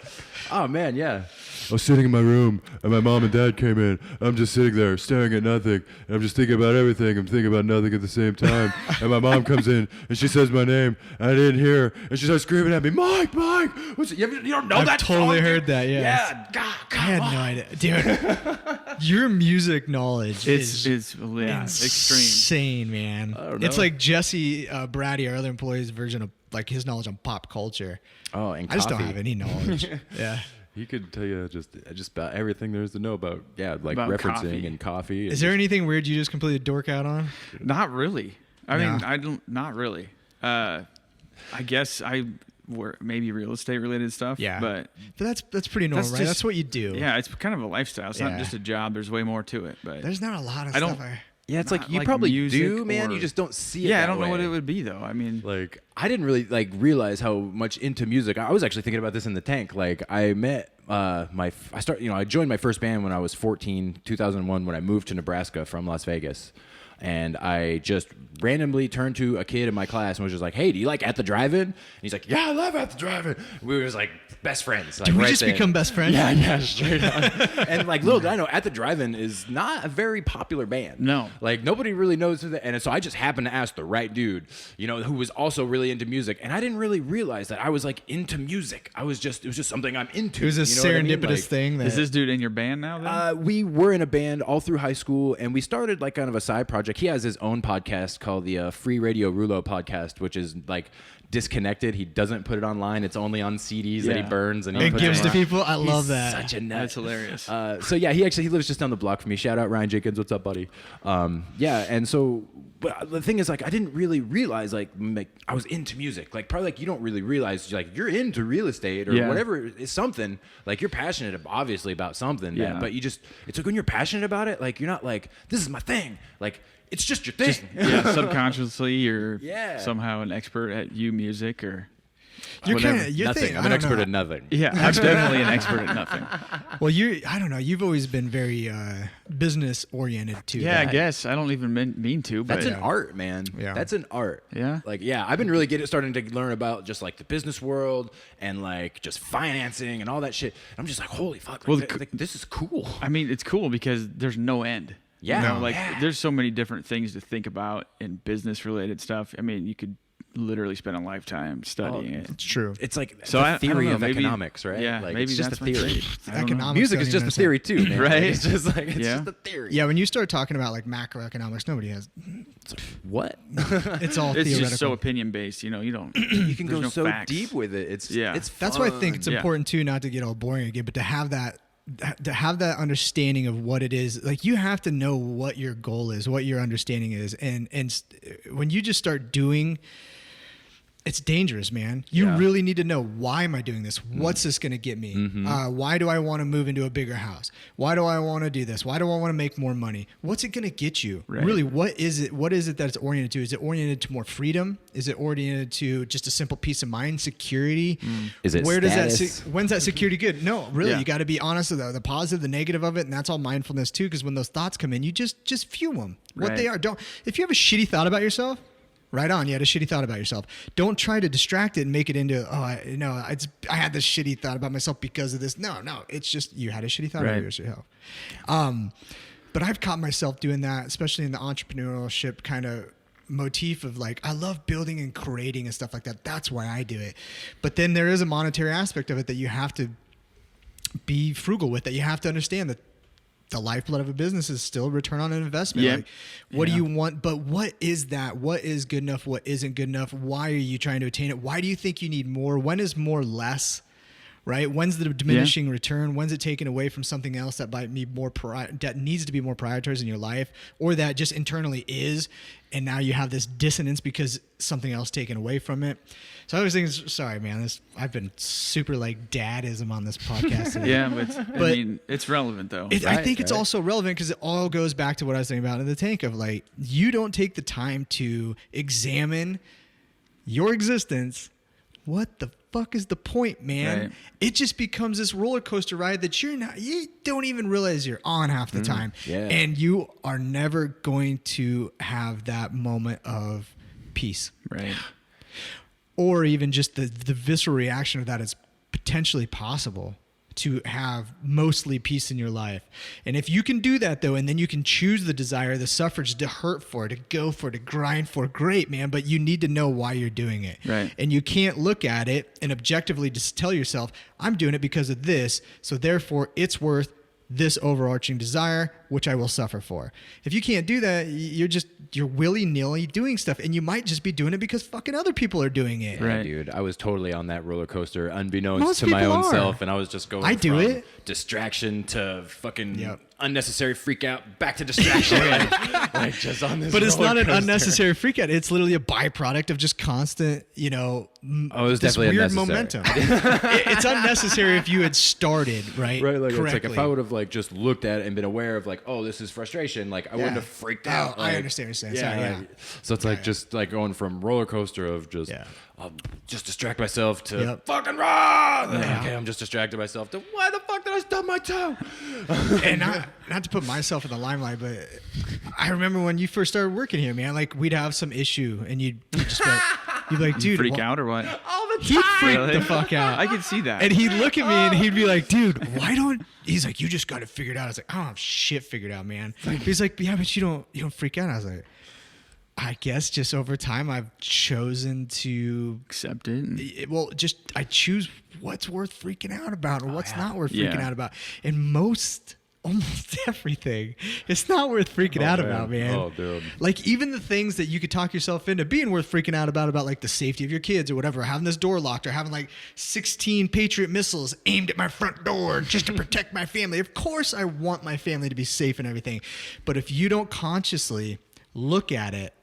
oh man, yeah. I was sitting in my room and my mom and dad came in. I'm just sitting there staring at nothing. And I'm just thinking about everything. I'm thinking about nothing at the same time. And my mom comes in and she says my name. And I didn't hear. And she starts screaming at me, Mike. What's it? You don't know
I've
that
totally
song,
heard
dude?
that, yes.
Yeah. God,
I
come
had
on.
no idea. Dude, your music knowledge
It's
is
extreme.
insane, man.
don't
It's
know.
like Jesse Brady, our other employee's version of his knowledge on pop culture.
Oh, and
I just don't
coffee.
have any knowledge. Yeah.
He could tell you just about everything there is to know about, like
About
referencing
coffee.
and coffee. And
Is there anything weird you just completely dork out on?
Not really. I mean,
No.
not really. I guess maybe real estate related stuff.
Yeah.
But
But that's pretty normal,
That's
right?
just-
That's what you do.
yeah, it's kind of a lifestyle. It's
Yeah.
not just a job. There's way more to it. But
There's not a lot of
I
stuff.
don't-
Yeah, it's
Not
like you
like
probably
music
do, man.
or-
You just don't see it.
yeah, I
that
don't know what
way.
it would be though. I mean,
Like I didn't really realize how much into music. I was actually thinking about this in the tank. Like I met I joined my first band when I was 14, 2001, when I moved to Nebraska from Las Vegas. And I just randomly turned to a kid in my class and was just like, "Hey, do you like At the Drive-In?" And he's like, "Yeah, I love At the Drive-In." We were just like best friends. Like,
Did we
right
just
then.
become best friends?
Yeah, straight on. And like little did I know, At the Drive-In is not a very popular band.
No.
Like nobody really knows who that. And so I just happened to ask the right dude, who was also really into music. And I didn't really realize that I was like into music. It was just something I'm into.
It was a
you know what I mean?
serendipitous
Like,
thing. That,
is this dude in your band now? Then?
we were in a band all through high school, and we started like kind of a side project. He has his own podcast called the Free Radio Rulo podcast, which is like disconnected. He doesn't put it online. It's only on CDs that he
Yeah.
burns and
and
puts
gives to
online.
people? I love
He's
that.
Such a nut.
That's hilarious.
So yeah, he lives just down the block from me. Shout out Ryan Jenkins. What's up, buddy? Yeah, and so. But the thing is, like, I didn't really realize, like I was into music. Like probably like you don't really realize like you're into real estate or whatever is something. Like you're passionate obviously about something.
Yeah.
But it's like when you're passionate about it, like you're not like, this is my thing. Like it's just your thing.
Subconsciously you're somehow an expert at music or
You're
nothing. I'm an expert at nothing.
Yeah, I'm definitely an expert at nothing.
Well, I don't know. You've always been very business oriented too.
Yeah, I guess I don't even mean to. But
That's an art, man.
Yeah.
That's an art.
Yeah.
Like, I've been really starting to learn about just like the business world and like just financing and all that shit. I'm just like, holy fuck. Like, this is cool.
I mean, it's cool because there's no end.
Yeah.
You know, there's so many different things to think about in business related stuff. I mean, you could literally spend a lifetime studying it.
It's true.
It's like
So
the
I don't
theory
know,
of
maybe-
economics, right?
yeah,
like,
maybe
it's just
that's
a
my
theory.
trade. I don't know.
Economics.
Music
don't
is just
even
a theory too, man.
Right?
Like, it's just like it's
Yeah.
just a theory.
Yeah, when you start talking about like macroeconomics, nobody has.
What?
It's all
It's
theoretical.
just so opinion based. You know, you don't.
You can
there's
go
no
so
facts.
deep with it. It's
Yeah.
That's why I think
fun.
it's
Yeah.
important too, not to get all boring again, but to have that understanding of what it is. Like you have to know what your goal is, what your understanding is, and when you just start doing. It's dangerous, man. You really need to know, why am I doing this? What's this going to get me? Why do I want to move into a bigger house? Why do I want to do this? Why do I want to make more money? What's it going to get you?
Right.
Really, what is it? What is it that it's oriented to? Is it oriented to more freedom? Is it oriented to just a simple peace of mind, security?
Is it
Where
status?
does that? When's that security good? No, really,
Yeah.
you got to be honest with the positive, the negative of it, and that's all mindfulness too. Because when those thoughts come in, you just view them what
Right.
they are. Don't if you have a shitty thought about yourself. Right on. You had a shitty thought about yourself. Don't try to distract it and make it into, I had this shitty thought about myself because of this. No, it's just you had a shitty thought about yourself. But I've caught myself doing that, especially in the entrepreneurship kind of motif of like, I love building and creating and stuff like that. That's why I do it. But then there is a monetary aspect of it that you have to be frugal with, that you have to understand that the lifeblood of a business is still return on an investment.
Yeah.
Like, what do you want? But what is that? What is good enough? What isn't good enough? Why are you trying to attain it? Why do you think you need more? When is more less? Right? When's the diminishing return? When's it taken away from something else that might be that needs to be more prioritized in your life, or that just internally is, and now you have this dissonance because something else taken away from it? So I always think, sorry, man, I've been super like dadism on this podcast today.
Yeah, but I mean, it's relevant though.
I think it's also relevant because it all goes back to what I was thinking about in the tank of like, you don't take the time to examine your existence. What the fuck is the point, man?
Right.
It just becomes this roller coaster ride that you don't even realize you're on half the time.
Yeah.
And you are never going to have that moment of peace.
Right.
Or even just the visceral reaction of that is potentially possible to have mostly peace in your life. And if you can do that though, and then you can choose the desire, the suffrage, to hurt for, to go for, to grind for, great, man, but you need to know why you're doing it.
Right.
And you can't look at it and objectively just tell yourself, I'm doing it because of this, so therefore it's worth this overarching desire, which I will suffer for. If you can't do that, you're willy-nilly doing stuff, and you might just be doing it because fucking other people are doing it.
Right.
Yeah, dude, I was totally on that roller coaster, unbeknownst
Most
to my
people
own
are.
self, and I was just going
I do
from
it.
distraction to fucking
Yep.
unnecessary freak out, back to distraction, like just on this.
But it's
roller
not an
coaster.
unnecessary freak out. It's literally a byproduct of just constant,
it was
this
definitely
weird
unnecessary.
momentum. It's unnecessary if you had started right.
Right, like it's like
correctly.
if I would have like just looked at it and been aware of like, oh, this is frustration, like I wouldn't have freaked out.
Oh, I
like-
understand what you're saying.
Yeah,
Sorry,
like, so it's like just like going from roller coaster of just just distract myself to fucking run. Like, okay, I'm just distracted myself to why the fuck did I stub my toe?
And not to put myself in the limelight, but I remember when you first started working here, man. Like we'd have some issue, and you'd just be like, dude,
Freak
wha-
out or what?
He'd freak
Really?
the fuck out.
I can see that.
And he'd look at me and he'd be like, dude, why don't, he's like, you just got it figured out. I was like, I don't have shit figured out, man. He's like, yeah, but you don't freak out. I was like, I guess just over time I've chosen to,
Accept it.
I choose what's worth freaking out about or what's not worth freaking
Yeah.
out about. And almost everything, it's not worth freaking out about, man.
Oh, dude.
Like even the things that you could talk yourself into being worth freaking out about like the safety of your kids or whatever, having this door locked or having like 16 Patriot missiles aimed at my front door just to protect my family. Of course I want my family to be safe and everything. But if you don't consciously look at it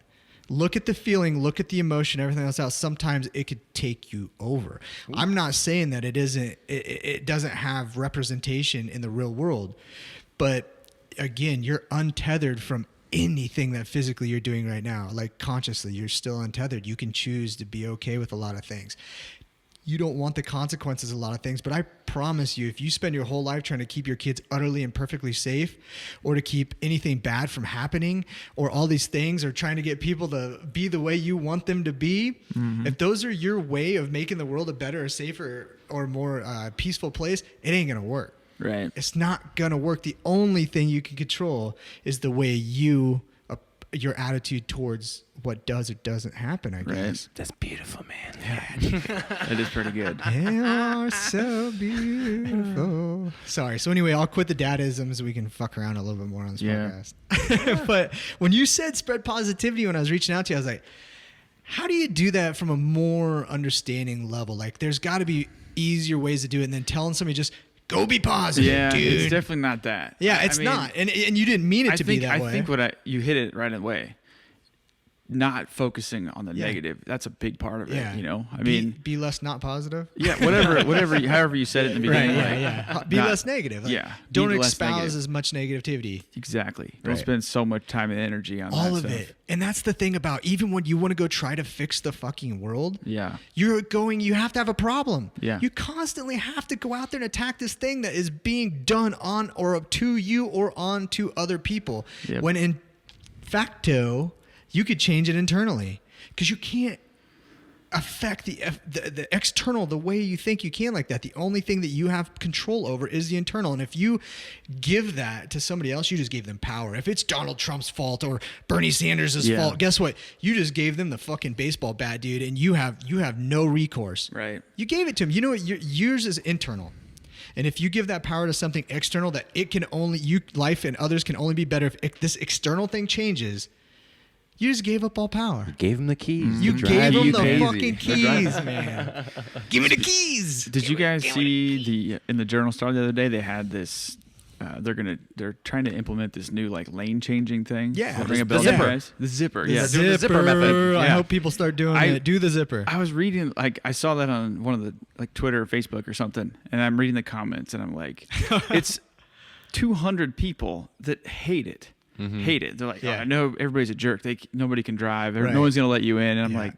Look at the feeling, look at the emotion, everything else out. Sometimes it could take you over. I'm not saying that it doesn't have representation in the real world, but again, you're untethered from anything that physically you're doing right now. Like consciously, you're still untethered. You can choose to be okay with a lot of things. You don't want the consequences of a lot of things, but I promise you, if you spend your whole life trying to keep your kids utterly and perfectly safe, or to keep anything bad from happening, or all these things, or trying to get people to be the way you want them to be, if those are your way of making the world a better, or safer, or more peaceful place, it ain't going to work.
Right.
It's not going to work. The only thing you can control is the way your attitude towards what does or doesn't happen, I guess.
That's beautiful, man.
That is pretty good.
You are so beautiful. Sorry. So anyway, I'll quit the dadisms. We can fuck around a little bit more on this podcast. But when you said spread positivity, when I was reaching out to you, I was like, how do you do that from a more understanding level? Like, there's got to be easier ways to do it, and then telling somebody just go be positive, dude.
It's definitely not that.
Yeah, it's not. And you didn't mean it to be that way.
I think you hit it right away. Not focusing on the negative. That's a big part of it.
Yeah.
You know, I mean,
be less not positive.
Yeah, however you said it in the beginning.
Be less negative. Like, don't espouse as much negativity.
Exactly. Don't spend so much time and energy on
all
that
of
stuff.
it. And that's the thing about, even when you want to go try to fix the fucking world.
Yeah.
You have to have a problem.
Yeah.
You constantly have to go out there and attack this thing that is being done on or to you or on to other people.
Yep.
When in facto, you could change it internally, because you can't affect the external the way you think you can like that. The only thing that you have control over is the internal. And if you give that to somebody else, you just gave them power. If it's Donald Trump's fault or Bernie Sanders' fault, guess what? You just gave them the fucking baseball bat, dude, and you have no recourse.
Right.
You gave it to them. You know what? Yours is internal. And if you give that power to something external, that it can only, life and others can only be better if this external thing changes. You just gave up all power.
You gave him the keys.
You gave him the
crazy.
fucking keys, man. Give me the keys.
Did you guys see in the Journal Star the other day? They had this. They're trying to implement this new like lane changing thing.
Yeah,
ring a bell,
the zipper.
guys? The zipper.
The
Yeah,
zipper method. I
Yeah.
hope people start doing it. Do the zipper.
I was reading, like, I saw that on one of the, like, Twitter or Facebook or something, and I'm reading the comments, and I'm like, it's 200 people that hate it. Hate it. They're like, oh, I know everybody's a jerk. Nobody can drive. No one's going to let you in. And I'm like,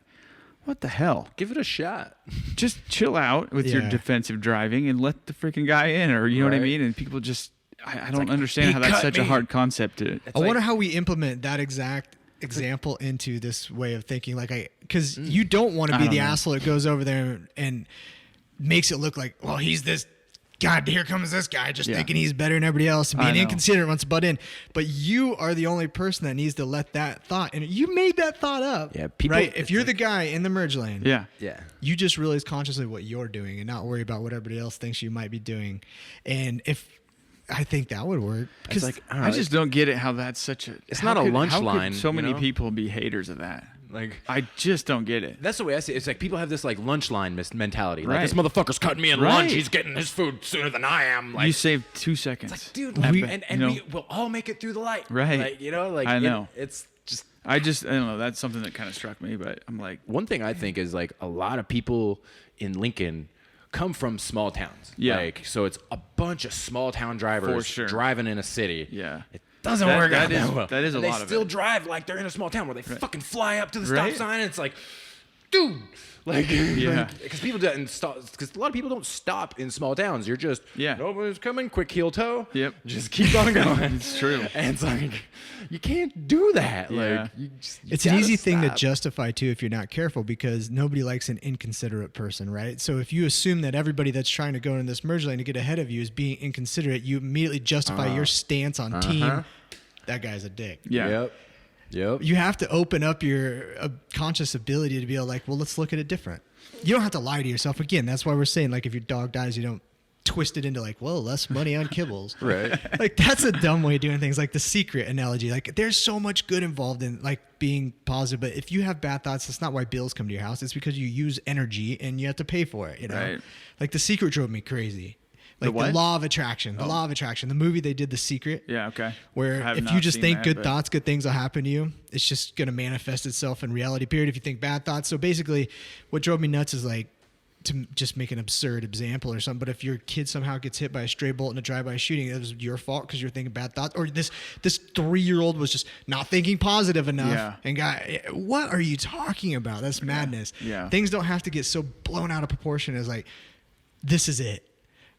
what the hell?
Give it a shot.
Just chill out with your defensive driving and let the freaking guy in, or you know what I mean? And people just, I don't understand how that's such a hard concept to.
I wonder how we implement that exact example into this way of thinking. Because you don't want to be the asshole that goes over there and makes it look like, well, he's this. God, here comes this guy just thinking he's better than everybody else and being inconsiderate wants to butt in. But you are the only person that needs to let that thought, and you made that thought up.
Yeah, people,
right? If you're the guy in the merge lane,
you
just realize consciously what you're doing and not worry about what everybody else thinks you might be doing. And I think that would work.
Because like, I just don't get it how that's such a...
It's not a lunch line.
So many people be haters of that.
Like,
I just don't get it.
That's the way I see it. It's like people have this like lunch line mentality. Like,
Right.
this motherfucker's cutting me in lunch. He's getting his food sooner than I am. Like,
you saved 2 seconds.
It's like, dude,
we
we'll all make it through the light.
Right.
Like, you know, like
I know.
It's just...
I don't know. That's something that kind of struck me, but I'm like...
One thing I think is like a lot of people in Lincoln come from small towns.
Yeah.
Like, so it's a bunch of small town drivers driving in a city.
Yeah.
It doesn't work out that well.
That is a lot of it.
They still drive like they're in a small town where they fucking fly up to the stop sign and it's like, dude, like, because people don't stop. Because a lot of people don't stop in small towns. You're just, nobody's coming. Quick heel toe.
Yep.
Just keep on going.
It's true.
And it's like, you can't do that.
Yeah.
Like,
it's an easy thing to justify too if you're not careful, because nobody likes an inconsiderate person, right? So if you assume that everybody that's trying to go in this merge lane to get ahead of you is being inconsiderate, you immediately justify your stance on team. That guy's a dick.
Yeah.
Yep.
You have to open up your conscious ability to be able, like, well, let's look at it different. You don't have to lie to yourself. Again, that's why we're saying, like, if your dog dies, you don't twist it into like, well, less money on kibbles.
Right.
Like, that's a dumb way of doing things. Like the secret analogy. Like, there's so much good involved in like being positive, but if you have bad thoughts, that's not why bills come to your house. It's because you use energy and you have to pay for it. You know,
Right.
Like the secret drove me crazy. Like
what?
the law of attraction. The law of attraction. The movie they did, The Secret.
Yeah. Okay.
Where
I have
if
not
you just
seen
think
that,
good
but-
thoughts, good things will happen to you. It's just going to manifest itself in reality, period. If you think bad thoughts. So basically what drove me nuts is like, to just make an absurd example or something, but if your kid somehow gets hit by a stray bullet in a drive-by shooting, it was your fault because you're thinking bad thoughts. Or this 3-year-old was just not thinking positive enough and got, what are you talking about? That's madness.
Yeah.
Things don't have to get so blown out of proportion as like, this is it.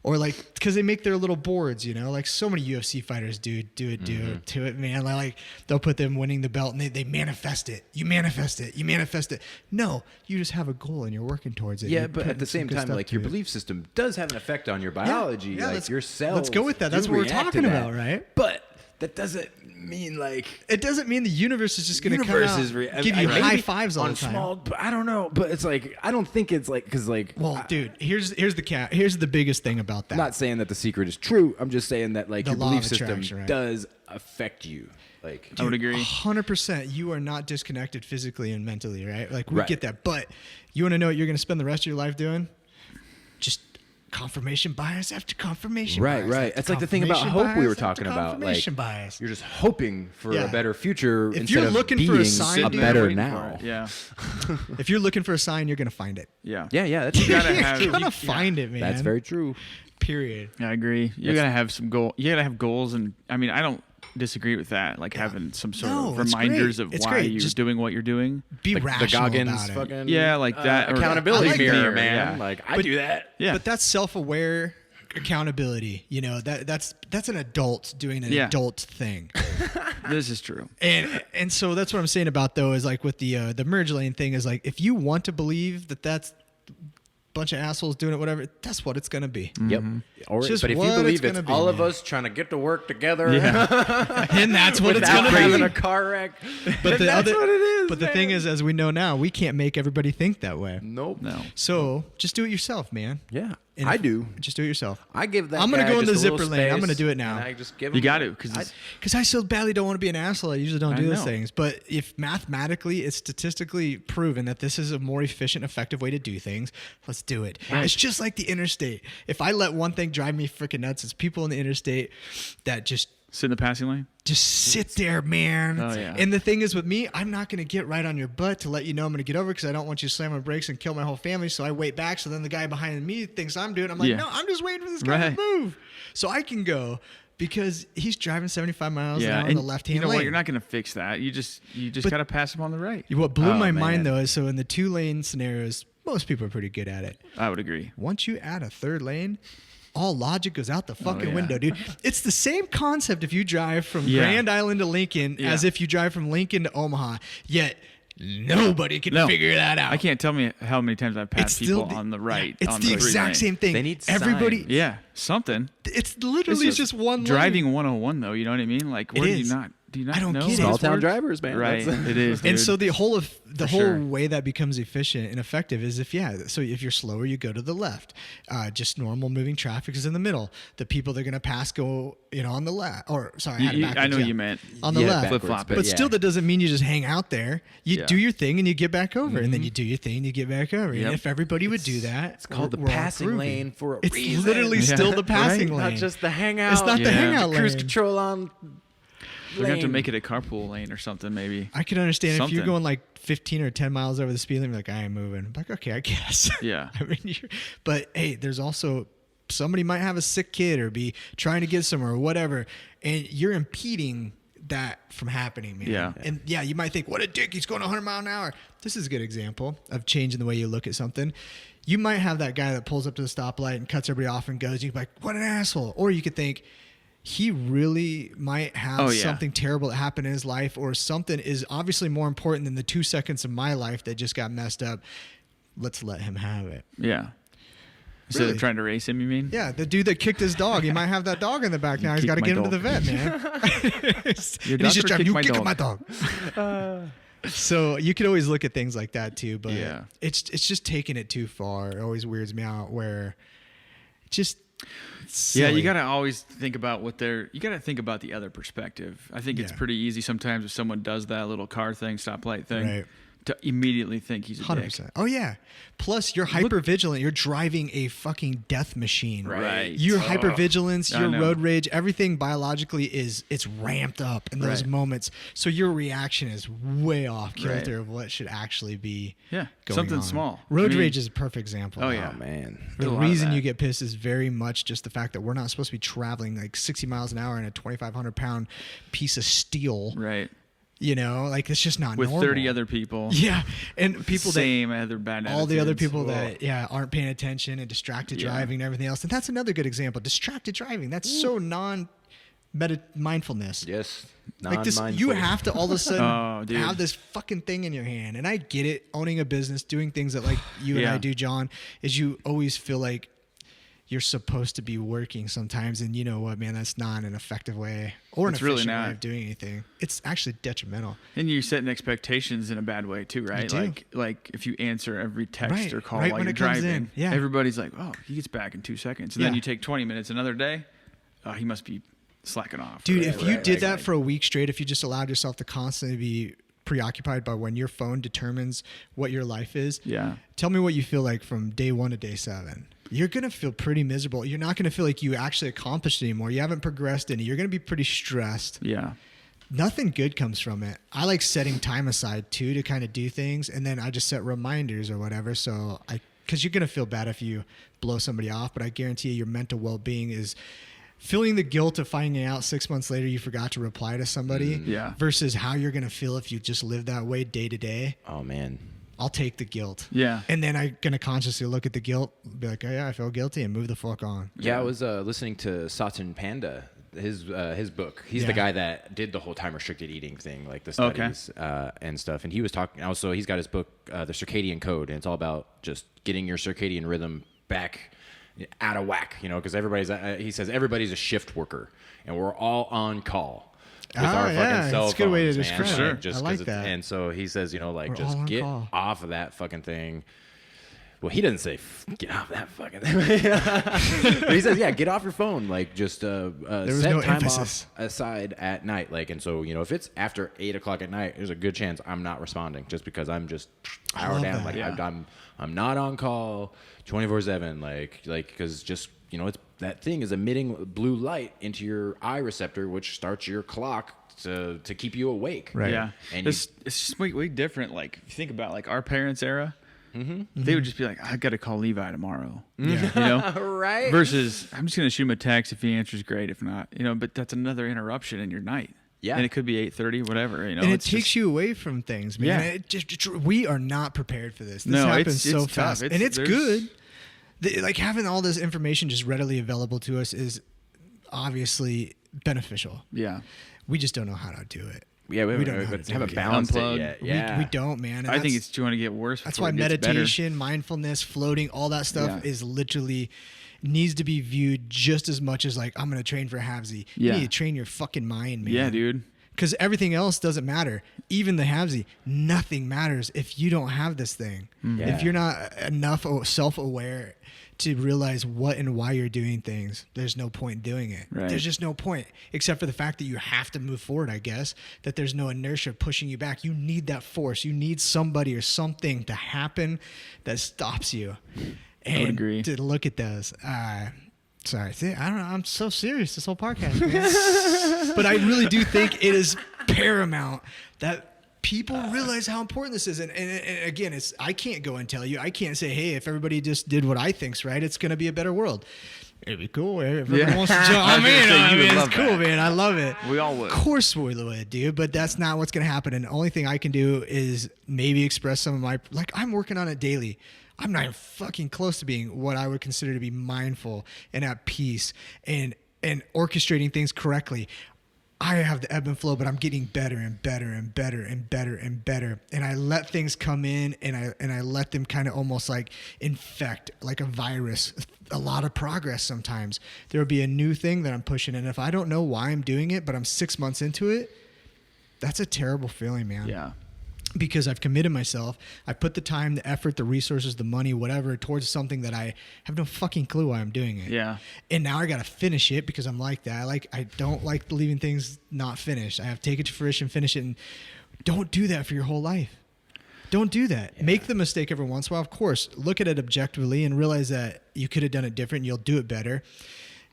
Or like, because they make their little boards, you know, like so many UFC fighters do it, man. Like they'll put them winning the belt and they manifest it. You manifest it. You manifest it. No, you just have a goal and you're working towards it.
Yeah,
You're
but
putting
at the
some
same
good
time,
stuff
like
to
your
it.
belief system does have an effect on your biology.
Yeah,
like your cells.
let's go with that. That's
do
what we're
react to
talking
that.
about, right?
But that doesn't mean like
It doesn't mean the universe is just going to come out, give you
maybe
high fives all
on
the time.
small. But I don't know. But it's like I don't think it's like because like
Well, dude, here's the biggest thing about that.
I'm not saying that the secret is true. I'm just saying that like
The
your
law
belief
of
system
attraction, right?
does affect you. Like
I would agree.
100%. You are not disconnected physically and mentally, right? Like we
Right.
get that, but you want to know what you're going to spend the rest of your life doing? Just confirmation bias after confirmation
Right,
bias.
right.
after
It's like the thing about
confirmation
hope we were
bias after
talking about. Like
confirmation bias.
you're just hoping for
Yeah.
a better future
If
instead
you're
of
looking
being
for a sign,
a
dude,
better
waiting
now.
for it. Yeah.
If you're looking for a sign, you're going to find it.
Yeah.
Yeah, that's
You gotta have.
You're going
you-
to find it, man.
that's very true.
Period.
I agree. You
That's-
gotta have some goal. You gotta have goals, and I mean, I don't disagree with that. Like having some sort
No,
of
it's
reminders
great.
of
It's
why
great.
you're
Just
doing what you're doing.
Be
The
rational
Goggins
about it.
fucking
Yeah, like that, or-
accountability
I like
mirror,
that.
man.
Yeah.
Like I
But-
do that.
Yeah.
But that's self-aware accountability. You know, that's an adult doing an
Yeah.
adult thing.
This is true.
And so that's what I'm saying about though is like with the merge lane thing is like if you want to believe that that's a bunch of assholes doing it, whatever, that's what it's gonna be.
Yep. Or,
Just
but if you
what
believe
it's
it's
gonna be,
all of
man.
us trying to get to work together,
And that's what it's
without
gonna
having
be.
a car wreck,
But
that's what it is.
But the thing is, as we know now, we can't make everybody think that way.
nope.
No.
So just do it yourself, man.
Yeah,
And
I
if-
do.
Just do it yourself.
I give that.
I'm gonna
guy
go in the
just a little
zipper lane. I'm
space,
gonna do it now.
and I just give
You
him
got
the-
to because
Because I so badly don't want to be an asshole. I usually don't
I
do those
know.
things. But if mathematically it's statistically proven that this is a more efficient, effective way to do things, let's do it. It's just like the interstate. If I let one thing drive me freaking nuts, it's people in the interstate that just
sit in the passing lane.
sit there, man.
Oh, yeah.
And the thing is with me, I'm not going to get right on your butt to let you know I'm going to get over because I don't want you to slam on brakes and kill my whole family. So I wait back. So then the guy behind me thinks I'm doing it. I'm like,
Yeah.
no, I'm just waiting for this guy
Right.
to move. So I can go because he's driving 75 miles an
Yeah,
hour on
and
the left-hand
you know
lane.
what? You're not gonna fix that. You just
But-
gotta pass him on the right.
What blew
Oh,
my
man.
mind, though, is so in the 2-lane scenarios, most people are pretty good at it.
I would agree.
Once you add a third lane, all logic goes out the fucking
yeah.
window, dude. It's the same concept if you drive from
Yeah.
Grand Island to Lincoln
Yeah.
as if you drive from Lincoln to Omaha. Yet nobody can
No.
figure that out.
I can't tell me how many times I've
It's
passed
still
people on the right.
It's
on
the
three
exact
lane.
same thing.
They need
Everybody.
signs.
Yeah, something.
It's literally
It's
just one lane.
driving 101 though. You know what I mean? Like, where do
is.
you not? Do you not
I don't
know?
get it.
Small
It's
town
words.
drivers, man.
Right.
That's-
It is.
And
dude.
so the whole
sure.
way that becomes efficient and effective is if so if you're slower you go to the left. Just normal moving traffic is in the middle. The people they're gonna pass go on the left. Or sorry, I had it backwards,
I know
yeah.
you meant
On the
Yeah,
left.
backwards,
Flip-flop it.
But
yeah.
still, that doesn't mean you just hang out there. You
Yeah.
do your thing and you get back over, and then you do your thing and you get back over.
Yep.
And if everybody would do that,
It's called the
we're all
passing
groovy.
lane for a
It's
reason.
literally
Yeah.
still the passing
Right?
lane.
Not just the hangout.
It's not the
Yeah.
hangout
cruise
lane.
control on.
we're gonna have to
lane.
make it a carpool lane or something, maybe.
I can understand if you're
Something.
going like 15 or 10 miles over the speed limit, like I ain't moving. I'm like, okay, I guess.
Yeah.
I mean, but hey, there's also somebody might have a sick kid or be trying to get somewhere or whatever, and you're impeding that from happening, man.
Yeah.
And yeah, you might think, what a dick, he's going 100 miles an hour. This is a good example of changing the way you look at something. You might have that guy that pulls up to the stoplight and cuts everybody off and goes, you're like, what an asshole. Or you could think, he really might have
Oh, yeah.
something terrible that happened in his life, or something is obviously more important than the 2 seconds of my life that just got messed up. Let's let him have it.
Yeah. Instead
Really?
of trying to race him, you mean?
Yeah, the dude that kicked his dog, he might have that dog in the back now. He's
kicked
got to
my
get him to the
dog.
vet, man. And he's
Your
just
doctor
driving,
kicked
you
my
kicking
dog."
my dog. So you could always look at things like that too, but
Yeah.
it's just taking it too far. It always weirds me out where it just
Yeah, you
silly.
got to always think about you got to think about the other perspective. I think it's
Yeah.
pretty easy sometimes if someone does that little car thing, stoplight thing,
Right.
to immediately think he's a
100%.
dick.
Oh yeah. Plus, you're hyper vigilant. You're driving a fucking death machine.
Right.
Your hypervigilance,
I
your
know.
road rage, everything biologically it's ramped up in those
Right.
moments. So your reaction is way off kilter
Right.
of what should actually be.
Yeah.
Going
Something
on.
small.
Road
I mean-
rage is a perfect example.
Oh,
of
yeah.
Oh man.
The
There's a lot of
reason
that.
you get pissed is very much just the fact that we're not supposed to be traveling like 60 miles an hour in a 2,500 pound piece of steel.
Right.
You know, like it's just not
With
normal.
30 other people.
Yeah, and people that
Same other bad
all the other
attitudes.
people
Whoa.
that aren't paying attention and distracted
Yeah.
driving and everything else. And that's another good example. Distracted driving. That's so mindfulness.
Yes.
Like this,
Non-mindful.
you have to all of a sudden
Oh, dude.
have this fucking thing in your hand. And I get it. Owning a business, doing things that like you and
Yeah.
I do, John, is you always feel like you're supposed to be working sometimes. And you know what, man, that's not an effective way or an
It's really
efficient way
not.
of doing anything. It's actually detrimental.
And you're setting expectations in a bad way too, right?
do.
Like if you answer every text
Right,
or call
right
while
when
you're
it comes
driving,
in, yeah.
everybody's like, "Oh, he gets back in 2 seconds," and then
Yeah.
you take 20 minutes another day. Oh, he must be slacking off.
Dude,
Or
if
whatever.
you did that for a week straight, if you just allowed yourself to constantly be preoccupied by when your phone determines what your life is,
Yeah.
tell me what you feel like from day 1 to day 7. You're going to feel pretty miserable. You're not going to feel like you actually accomplished anymore. You haven't progressed any. You're going to be pretty stressed.
Yeah.
Nothing good comes from it. I like setting time aside too to kind of do things, and then I just set reminders or whatever. So because you're going to feel bad if you blow somebody off, but I guarantee you your mental well-being is feeling the guilt of finding out 6 months later you forgot to reply to somebody
Yeah.
versus how you're going to feel if you just live that way day to day.
Oh man.
I'll take the guilt.
Yeah.
And then I'm going to consciously look at the guilt, be like, oh yeah, I feel guilty, and move the fuck on.
Yeah, I was listening to Satchin Panda, his book. He's the
Yeah.
guy that did the whole time restricted eating thing, like the
Okay.
studies and stuff. And he was talking. Also, he's got his book, The Circadian Code, and it's all about just getting your circadian rhythm back out of whack. You know, because he says everybody's a shift worker, and we're all on call. With our fucking cell
it's a good way to
phones, man.
describe it.
Just
I like
'cause
that.
And so he says, you know, like
We're all
just
on
get
call.
off of that fucking thing. Well, he doesn't say get off that fucking thing. But he says, yeah, get off your phone. Like just
was
set
no
time
emphasis.
off aside at night. Like, and so, you know, if it's after 8 o'clock at night, there's a good chance I'm not responding just because I'm just powered
love
down.
that.
Like
Yeah.
I'm not on call 24/7. Like, cause just, you know, it's that thing is emitting blue light into your eye receptor, which starts your clock to keep you awake.
Right.
Yeah.
And
it's just way different. Like if you think about like our parents' era, they would just be like, I got to call Levi tomorrow.
Yeah.
You know?
Right.
Versus I'm just going to shoot him a text. If he answers, great. If not, you know, but that's another interruption in your night.
Yeah.
And it could be 8:30, whatever, you know.
And it
it's
takes
just-
you away from things, man.
Yeah.
We are not prepared for this. This
No,
happens
it's
so
tough.
fast.
It's-
And it's
there's-
good. Like having all this information just readily available to us is obviously beneficial.
Yeah.
We just don't know how to do it.
Yeah, we
don't know how to do
haven't
it yet.
balanced
Unplug.
it yet.
We-
Yeah.
We don't, man. And
I think
that's-
it's going to get worse.
That's
before
why
it gets better.
meditation, mindfulness, floating, all that stuff
Yeah.
is literally needs to be viewed just as much as like I'm going to train for Havsy. You
Yeah.
need to train your fucking mind, man.
Yeah, dude.
Because everything else doesn't matter. Even the Havsy, nothing matters if you don't have this thing.
Yeah.
If you're not enough self-aware to realize what and why you're doing things, there's no point in doing it.
Right.
There's just no point, except for the fact that you have to move forward, I guess, that there's no inertia pushing you back. You need that force. You need somebody or something to happen that stops you. And
would agree.
to look at those. Sorry. See, I don't know. I'm so serious this whole podcast, man. But I really do think it is paramount that people realize how important this is. And again, I can't go and tell you. I can't say, hey, if everybody just did what I think's right, it's going to be a better world. It'd be cool if everyone wants to jump in. I mean, it's cool, man. I love it.
We all would.
Of course we would, dude. But that's not what's going to happen. And the only thing I can do is maybe express some of my, like, I'm working on it daily. I'm not even fucking close to being what I would consider to be mindful and at peace and orchestrating things correctly. I have the ebb and flow, but I'm getting better and better and better and better and better. And I let things come in and I let them kind of almost like infect like a virus. A lot of progress sometimes. There'll be a new thing that I'm pushing. And if I don't know why I'm doing it, but I'm 6 months into it, that's a terrible feeling, man.
Yeah.
Because I've committed myself. I put the time, the effort, the resources, the money, whatever, towards something that I have no fucking clue why I'm doing it.
Yeah.
And now I got to finish it because I'm like that. I don't like leaving things not finished. I have to take it to fruition, finish it, and don't do that for your whole life. Don't do that. Make the mistake every once in a while. Of course, look at it objectively and realize that you could have done it different. You'll do it better,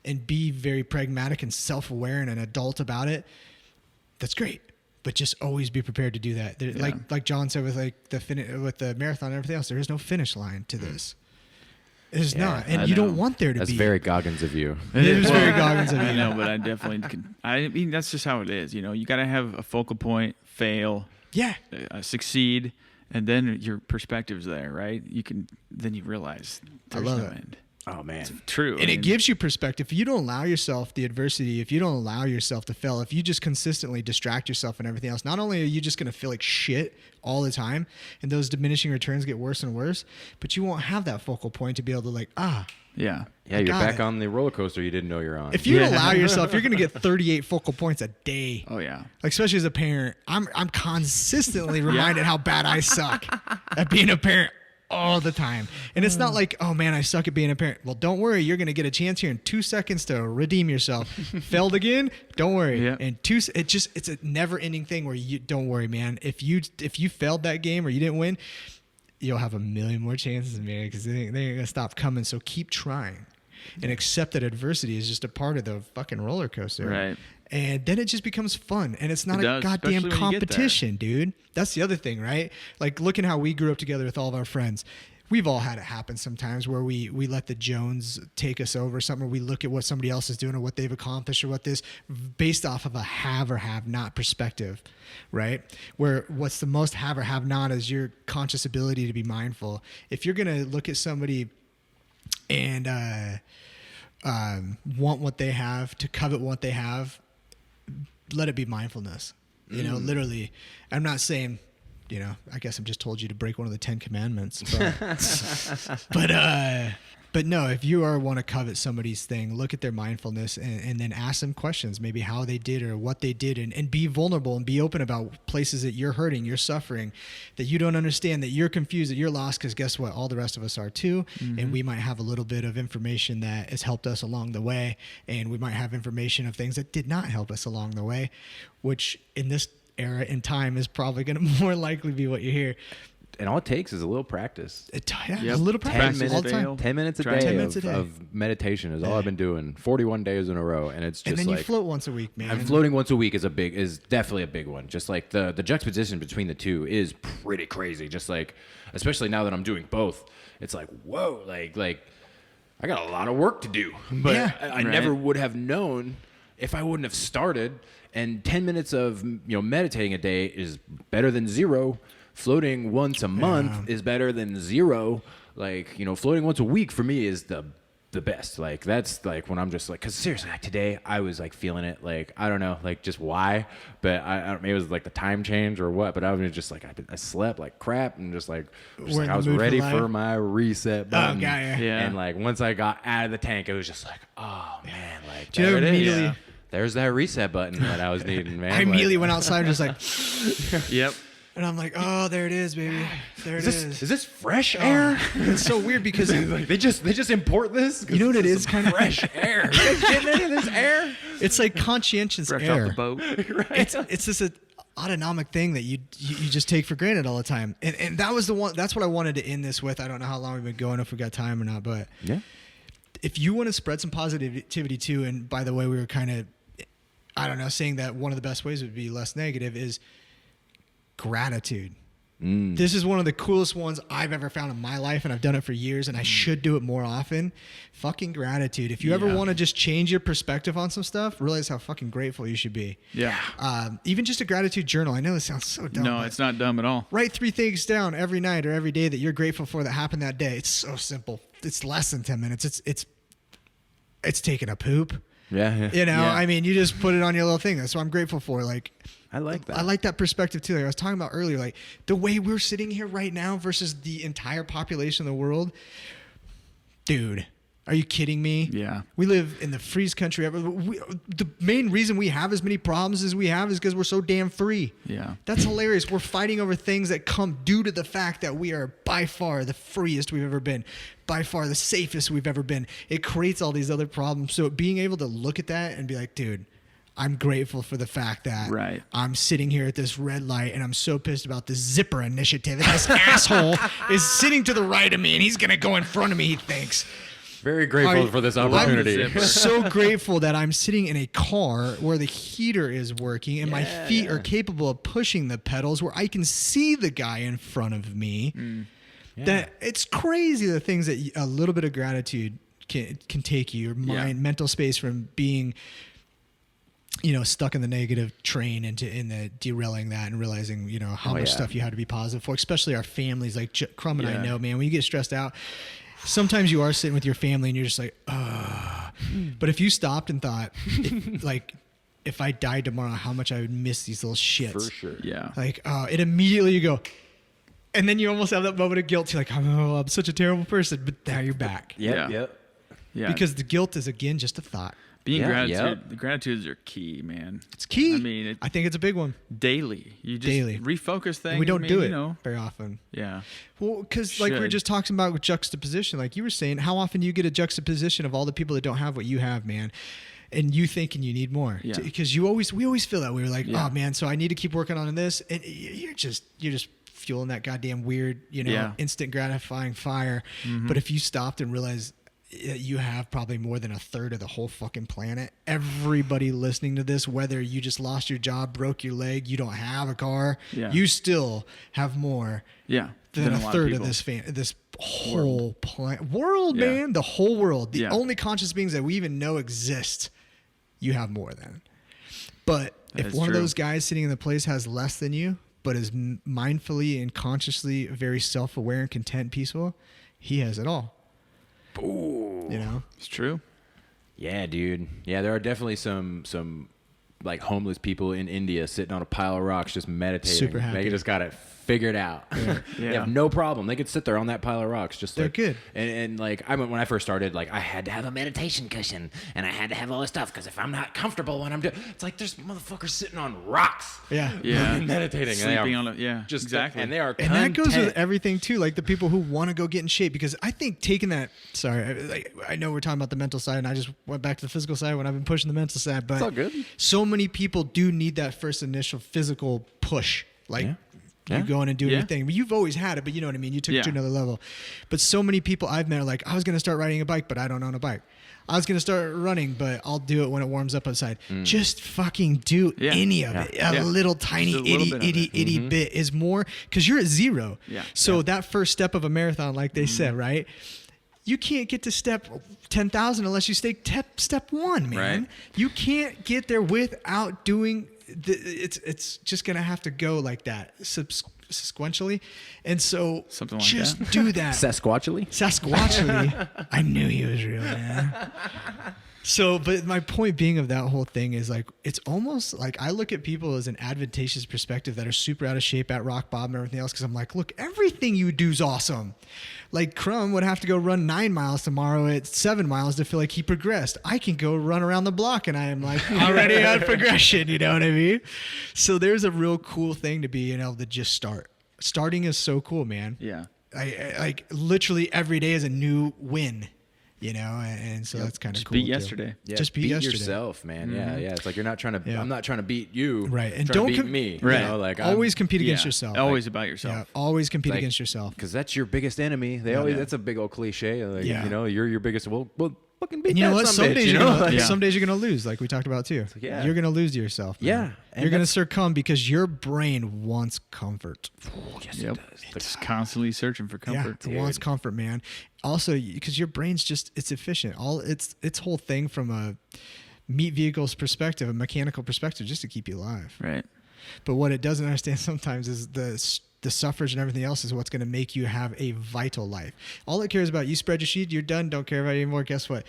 and be very pragmatic and self-aware and an adult about it. That's great. But just always be prepared to do that. Like John said with with the marathon and everything else, there is no finish line to this. There's not, and you don't want there to be.
That's very Goggins of you.
It is very Goggins of you.
I know, but I definitely can. I mean, that's just how it is. You know, you got to have a focal point, fail, succeed, and then your perspective's there, right? Then you realize there's no end.
Oh man,
it's true.
And it gives you perspective. If you don't allow yourself the adversity, if you don't allow yourself to fail, if you just consistently distract yourself and everything else, not only are you just going to feel like shit all the time, and those diminishing returns get worse and worse, but you won't have that focal point to be able to
you're back on the roller coaster you didn't know you're on.
If you allow yourself, you're going to get 38 focal points a day.
Oh yeah.
Like, especially as a parent, I'm consistently reminded how bad I suck at being a parent. All the time. And it's not like, oh man, I suck at being a parent. Well, don't worry. You're going to get a chance here in 2 seconds to redeem yourself. Failed again? Don't worry.
Yep.
And it's a never ending thing where you don't worry, man. If you failed that game or you didn't win, you'll have a million more chances, man, because they ain't going to stop coming. So keep trying and accept that adversity is just a part of the fucking roller coaster.
Right.
And then it just becomes fun. And it's not a goddamn competition, dude. That's the other thing, right? Like, looking how we grew up together with all of our friends. We've all had it happen sometimes where we let the Jones take us over something, or we look at what somebody else is doing or what they've accomplished or what this, based off of a have or have not perspective, right? Where what's the most have or have not is your conscious ability to be mindful. If you're going to look at somebody and want what they have, to covet what they have, let it be mindfulness. You know, literally. I'm not saying, I guess I've just told you to break one of the 10 commandments. But no, if you want to covet somebody's thing, look at their mindfulness and then ask them questions, maybe how they did or what they did, and be vulnerable and be open about places that you're hurting, you're suffering, that you don't understand, that you're confused, that you're lost, because guess what? All the rest of us are too. Mm-hmm. And we might have a little bit of information that has helped us along the way, and we might have information of things that did not help us along the way, which in this era in time is probably going to more likely be what you hear.
And all it takes is a little practice.
A little practice.
10 minutes,
all the time.
10 minutes a day of meditation is all I've been doing. 41 days in a row, and it's just
and then you float once a week, man.
I'm floating once a week is definitely a big one. Just like the juxtaposition between the two is pretty crazy. Just like, especially now that I'm doing both, it's like, whoa, like I got a lot of work to do. But I never would have known if I wouldn't have started. And 10 minutes of meditating a day is better than zero. Floating once a month is better than zero. Like, floating once a week for me is the best. Like, that's like when I'm just like, because seriously, like today I was like feeling it. Like, I don't know, like just why, but I maybe it was like the time change or what. But I was just like, I slept like crap and just like I was ready for my reset button. And like once I got out of the tank, it was just like, oh man, like there it is. There's that reset button that I was needing, man.
I immediately went outside and just like,
yep.
And I'm like, oh, there it is, baby. There it is.
Is this fresh air?
It's so weird because
like they just import this.
You know what it is? Kind of
fresh air. You guys getting any of this air?
It's like conscientious
fresh
air.
off the boat.
Right. It's just an autonomic thing that you just take for granted all the time. And that was the one. That's what I wanted to end this with. I don't know how long we've been going, if we got time or not, but
yeah.
If you want to spread some positivity too, and by the way, we were kind of, I don't know, saying that one of the best ways would be less negative is gratitude. This is one of the coolest ones I've ever found in my life, and I've done it for years, and I should do it more often. Fucking gratitude. If you ever want to just change your perspective on some stuff, realize how fucking grateful you should be.
Yeah.
Even just a gratitude journal. I know this sounds so dumb.
No, it's not dumb at all.
Write 3 things down every night or every day that you're grateful for that happened that day. It's so simple. It's less than 10 minutes. It's taking a poop.
Yeah.
I mean, you just put it on your little thing. That's what I'm grateful for. Like,
I like that.
I like that perspective too. Like I was talking about earlier, like the way we're sitting here right now versus the entire population of the world. Dude, are you kidding me?
Yeah.
We live in the freest country ever. The main reason we have as many problems as we have is because we're so damn free.
Yeah.
That's hilarious. We're fighting over things that come due to the fact that we are by far the freest we've ever been, by far the safest we've ever been. It creates all these other problems. So being able to look at that and be like, dude, I'm grateful for the fact that
Right.
I'm sitting here at this red light and I'm so pissed about this zipper initiative. And this asshole is sitting to the right of me and he's going to go in front of me, he thinks.
Very grateful for this opportunity.
I'm so grateful that I'm sitting in a car where the heater is working and my feet are capable of pushing the pedals, where I can see the guy in front of me. That it's crazy the things that a little bit of gratitude can take you, your mind, mental space from being, stuck in the negative train in the derailing that and realizing, how much stuff you had to be positive for, especially our families. Like Crum and I know, man, when you get stressed out, sometimes you are sitting with your family and you're just like, but if you stopped and thought, if I died tomorrow, how much I would miss these little shits.
For sure.
Yeah.
Like, it immediately you go, and then you almost have that moment of guilt. You're like, I'm such a terrible person, but now you're back.
Yeah.
Because the guilt is, again, just a thought.
Being gratitude, the gratitudes are key, man.
It's key.
I mean,
I think it's a big one.
Daily. You just
Daily.
refocus things.
And we don't do it very often.
Yeah.
Well, because like we were just talking about with juxtaposition, like you were saying, how often do you get a juxtaposition of all the people that don't have what you have, man? And you thinking you need more.
Yeah.
Because we always feel that way. We're like, oh man, so I need to keep working on this. And you're just fueling that goddamn weird, instant gratifying fire. But if you stopped and realized you have probably more than a third of the whole fucking planet, everybody listening to this, whether you just lost your job, broke your leg, you don't have a car, you still have more than a third of this whole world, man, the whole world, the only conscious beings that we even know exist, you have more than. But if one of those guys sitting in the place has less than you, but is mindfully and consciously very self-aware and content, peaceful, he has it all.
Ooh.
It's true.
Yeah, dude. Yeah, there are definitely some like homeless people in India sitting on a pile of rocks just meditating.
Super happy.
They just got it figured out. They have no problem. They could sit there on that pile of rocks just
they're good.
And like when I first started, like I had to have a meditation cushion and I had to have all this stuff because if I'm not comfortable when I'm doing, it's like there's motherfuckers sitting on rocks. Meditating,
sleeping
on
it. Yeah,
just
exactly.
And they are
and that goes with everything too, like the people who want to go get in shape, because I think taking that, I know we're talking about the mental side and I just went back to the physical side when I've been pushing the mental side, but
it's all good. So
many people do need that first initial physical push, you go in and do your thing. But you've always had it, but you know what I mean? You took it to another level. But so many people I've met are like, I was going to start riding a bike, but I don't own a bike. I was going to start running, but I'll do it when it warms up outside. Just fucking do any of it. A little tiny itty bit is more, because you're at zero. So that first step of a marathon, like they said, right? You can't get to step 10,000 unless you stay step 1, man. Right. You can't get there without doing it's just gonna have to go like that sequentially, and so
something like
just
that.
do that
Sasquatchly.
I knew he was real, man. So, but my point being of that whole thing is like, it's almost like I look at people as an advantageous perspective that are super out of shape at rock bottom and everything else. Cause I'm like, look, everything you do is awesome. Like Crum would have to go run 9 miles tomorrow at 7 miles to feel like he progressed. I can go run around the block and I am like already on progression. You know what I mean? So there's a real cool thing to be able to just start. Starting is so cool, man.
Yeah.
I like literally every day is a new win. And so that's kind of cool.
Beat yesterday.
Yeah,
just beat yesterday.
yourself, man. Yeah. It's like you're not trying to. I'm not trying to beat you.
Right. And
don't
don't
beat me.
Right.
Like
always compete against yourself.
Always about yourself.
Yeah. Always compete against yourself.
Because that's your biggest enemy. That's a big old cliche. Like, you're your biggest. Well, fucking beat.
And you know what? Some days
some
days you're gonna lose, like we talked about too. You're gonna lose to yourself. Man.
Yeah. And
you're gonna succumb because your brain wants comfort.
Yes, it does.
It's constantly searching for comfort.
Yeah, it wants comfort, man. Also, because your brain's it's efficient. All its whole thing from a meat vehicle's perspective, a mechanical perspective, just to keep you alive.
Right.
But what it doesn't understand sometimes is the suffrage and everything else is what's going to make you have a vital life. All it cares about, you spread your sheet, you're done, don't care about it anymore. Guess what?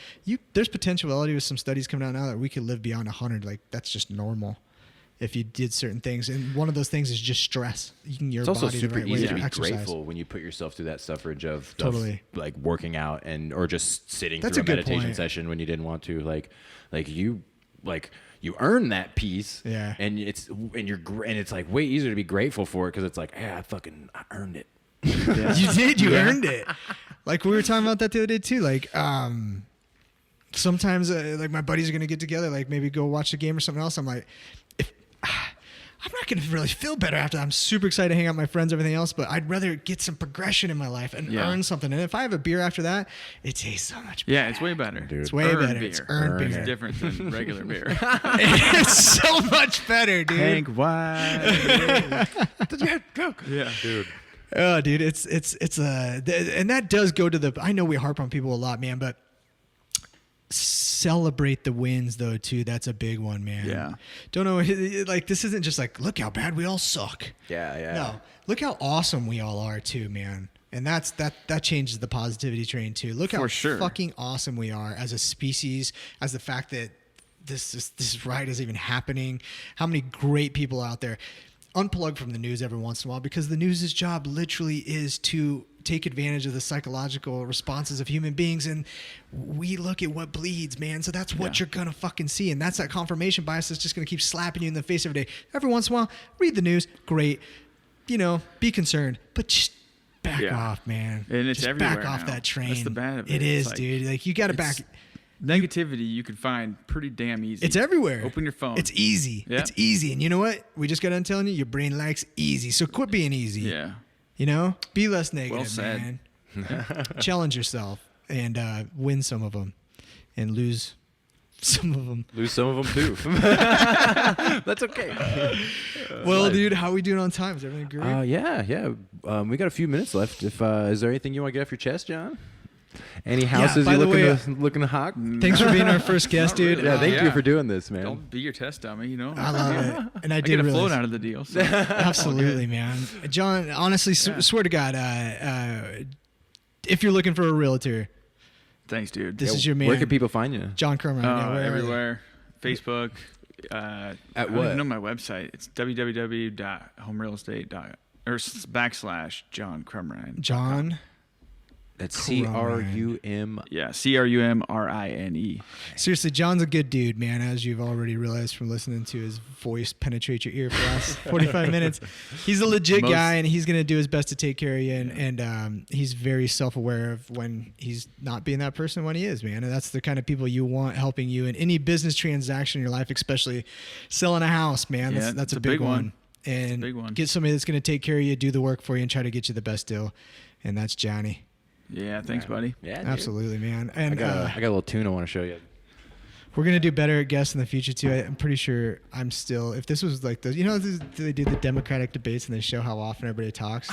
There's potentiality with some studies coming out now that we could live beyond 100. Like that's just normal if you did certain things. And one of those things is just stress. Your
it's also
body
super
the right
easy
way
to be
exercise.
grateful when you put yourself through that suffrage of like working out or just sitting
That's
through a
good
meditation
point.
session when you didn't want to. You earn that peace, and it's like way easier to be grateful for it because it's like, I earned it.
You did, you earned it. Like we were talking about that the other day too. Like, Sometimes like my buddies are going to get together, like maybe go watch the game or something else. I'm like, I'm not going to really feel better after. I'm super excited to hang out with my friends, everything else, but I'd rather get some progression in my life and earn something. And if I have a beer after that, it tastes so much better.
Yeah, it's way better.
Dude.
It's way better.
Beer.
It's earned beer.
It's different than regular beer.
It's so much better, dude.
Hank White.
Yeah, dude.
Oh, dude, it's and that does go to the. I know we harp on people a lot, man, but celebrate the wins though too. That's a big one, man.
Yeah.
Don't know, like this isn't just like look how bad we all suck.
Yeah.
No, look how awesome we all are too, man. And that changes the positivity train too. Look how fucking awesome we are as a species, as the fact that this ride is even happening. How many great people out there. Unplug from the news every once in a while, because the news's job literally is to take advantage of the psychological responses of human beings, and we look at what bleeds, man. So that's what you're gonna fucking see, and that's that confirmation bias that's just gonna keep slapping you in the face every day. Every once in a while, read the news, great, be concerned, but just back off, man.
And it's
just
everywhere
back off
now.
that train.
That's the bad of it.
It is,
like,
dude. Like you got to back.
Negativity you can find pretty damn easy.
It's everywhere.
Open your phone.
It's easy.
Yeah.
It's easy. And you know what? We just got done telling you, your brain likes easy. So quit being easy.
Yeah.
Be less negative,
Well said.
man. Challenge yourself and win some of them and lose some of them.
Lose some of them too. That's okay.
Well, dude, how are we doing on time? Is everything great?
Yeah. We got a few minutes left. If is there anything you want to get off your chest, John? Any houses
by
you're
the way,
looking to hawk?
Thanks for being our first guest, dude.
Yeah, thank you for doing this, man.
Don't be your test dummy,
I love it. And I
I
did
get a
realize.
float out of the deal. So.
Absolutely, man. John, honestly, swear to God, if you're looking for a realtor,
Thanks, dude.
this is your man.
Where can people find you?
John Crumrine. Where are they?
Everywhere. Facebook.
At
I don't
what?
even know my website. It's www.homerealestate.or/John Crumrine.
John.
That's
Crumrine.
CRUM.
Yeah, CRUMRINE.
Seriously, John's a good dude, man, as you've already realized from listening to his voice penetrate your ear for the last 45 minutes. He's a legit guy, and he's going to do his best to take care of you, and he's very self-aware of when he's not being that person when he is, man. And that's the kind of people you want helping you in any business transaction in your life, especially selling a house, man. That's a big one. And
big one.
Get somebody that's going to take care of you, do the work for you, and try to get you the best deal. And that's Johnny.
Yeah, thanks, buddy.
Yeah, dude.
Absolutely, man. And
I got a little tune I want to show you.
we're gonna do better at guests in the future too. I'm pretty sure I'm still. If this was like they do the Democratic debates and they show how often everybody talks.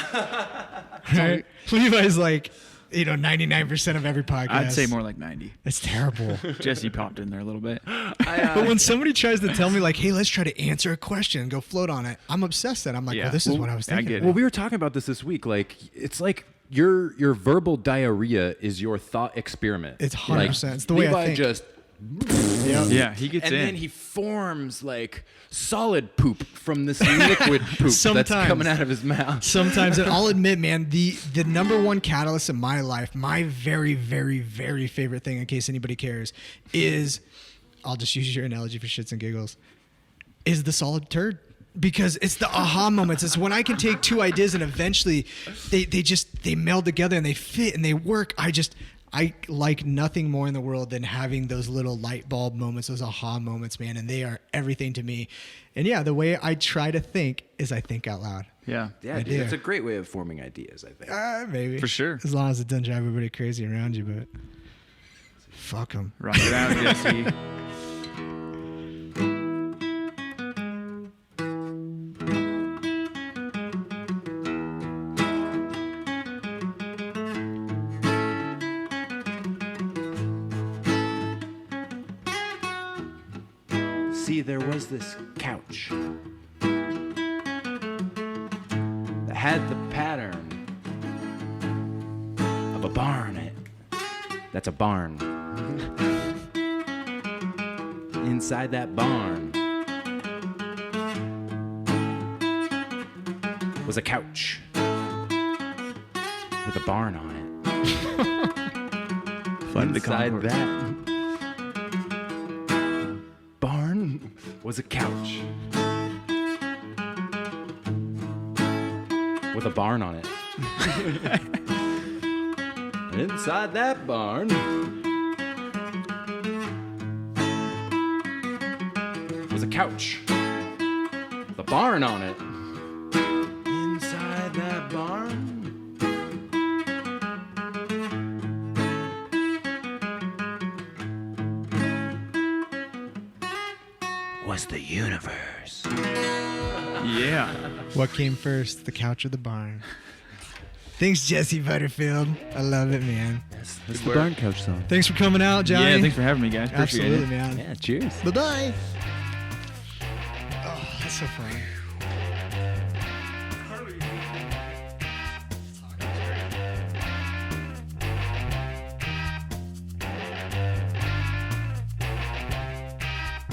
Right? Levi's like, 99% of every podcast.
I'd say more like 90.
It's terrible.
Jesse popped in there a little bit.
But when somebody tries to tell me like, hey, let's try to answer a question and go float on it, I'm obsessed. That I'm like,
Yeah.
well, this is what I was
I
thinking.
get it.
Well, we were talking about this week. Like, it's like your verbal diarrhea is your thought experiment.
It's 100%. It's the way I
Levi
think.
just
Yeah, he gets
and
in.
then he forms like solid poop from this liquid poop that's
Sometimes.
coming out of his mouth.
Sometimes, and I'll admit, man, the number one catalyst in my life, my very, very, very favorite thing, in case anybody cares, is, I'll just use your analogy for shits and giggles, is the solid turd. Because it's the aha moments. It's when I can take two ideas and eventually they meld together and they fit and they work. I like nothing more in the world than having those little light bulb moments, those aha moments, man. And they are everything to me. And yeah, the way I try to think is I think out loud.
Yeah.
Yeah,
I
dude,
do.
it's a great way of forming ideas, I think.
Maybe.
For sure.
As long as it doesn't drive everybody crazy around you, but fuck them.
Rock it out, Jesse.
See, there was this couch that had the pattern of a barn. That's a barn. Inside that barn was a couch with a barn on it.
Fun to
Inside
concourse.
that barn was a couch with a barn on it. And inside that barn was a couch. The barn on it. Inside that barn was the universe.
Yeah.
What came first, the couch or the barn? Thanks, Jesse Butterfield. I love it, man.
That's the barn couch song.
Thanks for coming out, Johnny.
Yeah, thanks for having me, guys. Appreciate
Absolutely,
it.
man.
Yeah, cheers.
Bye-bye. Oh, that's so fun.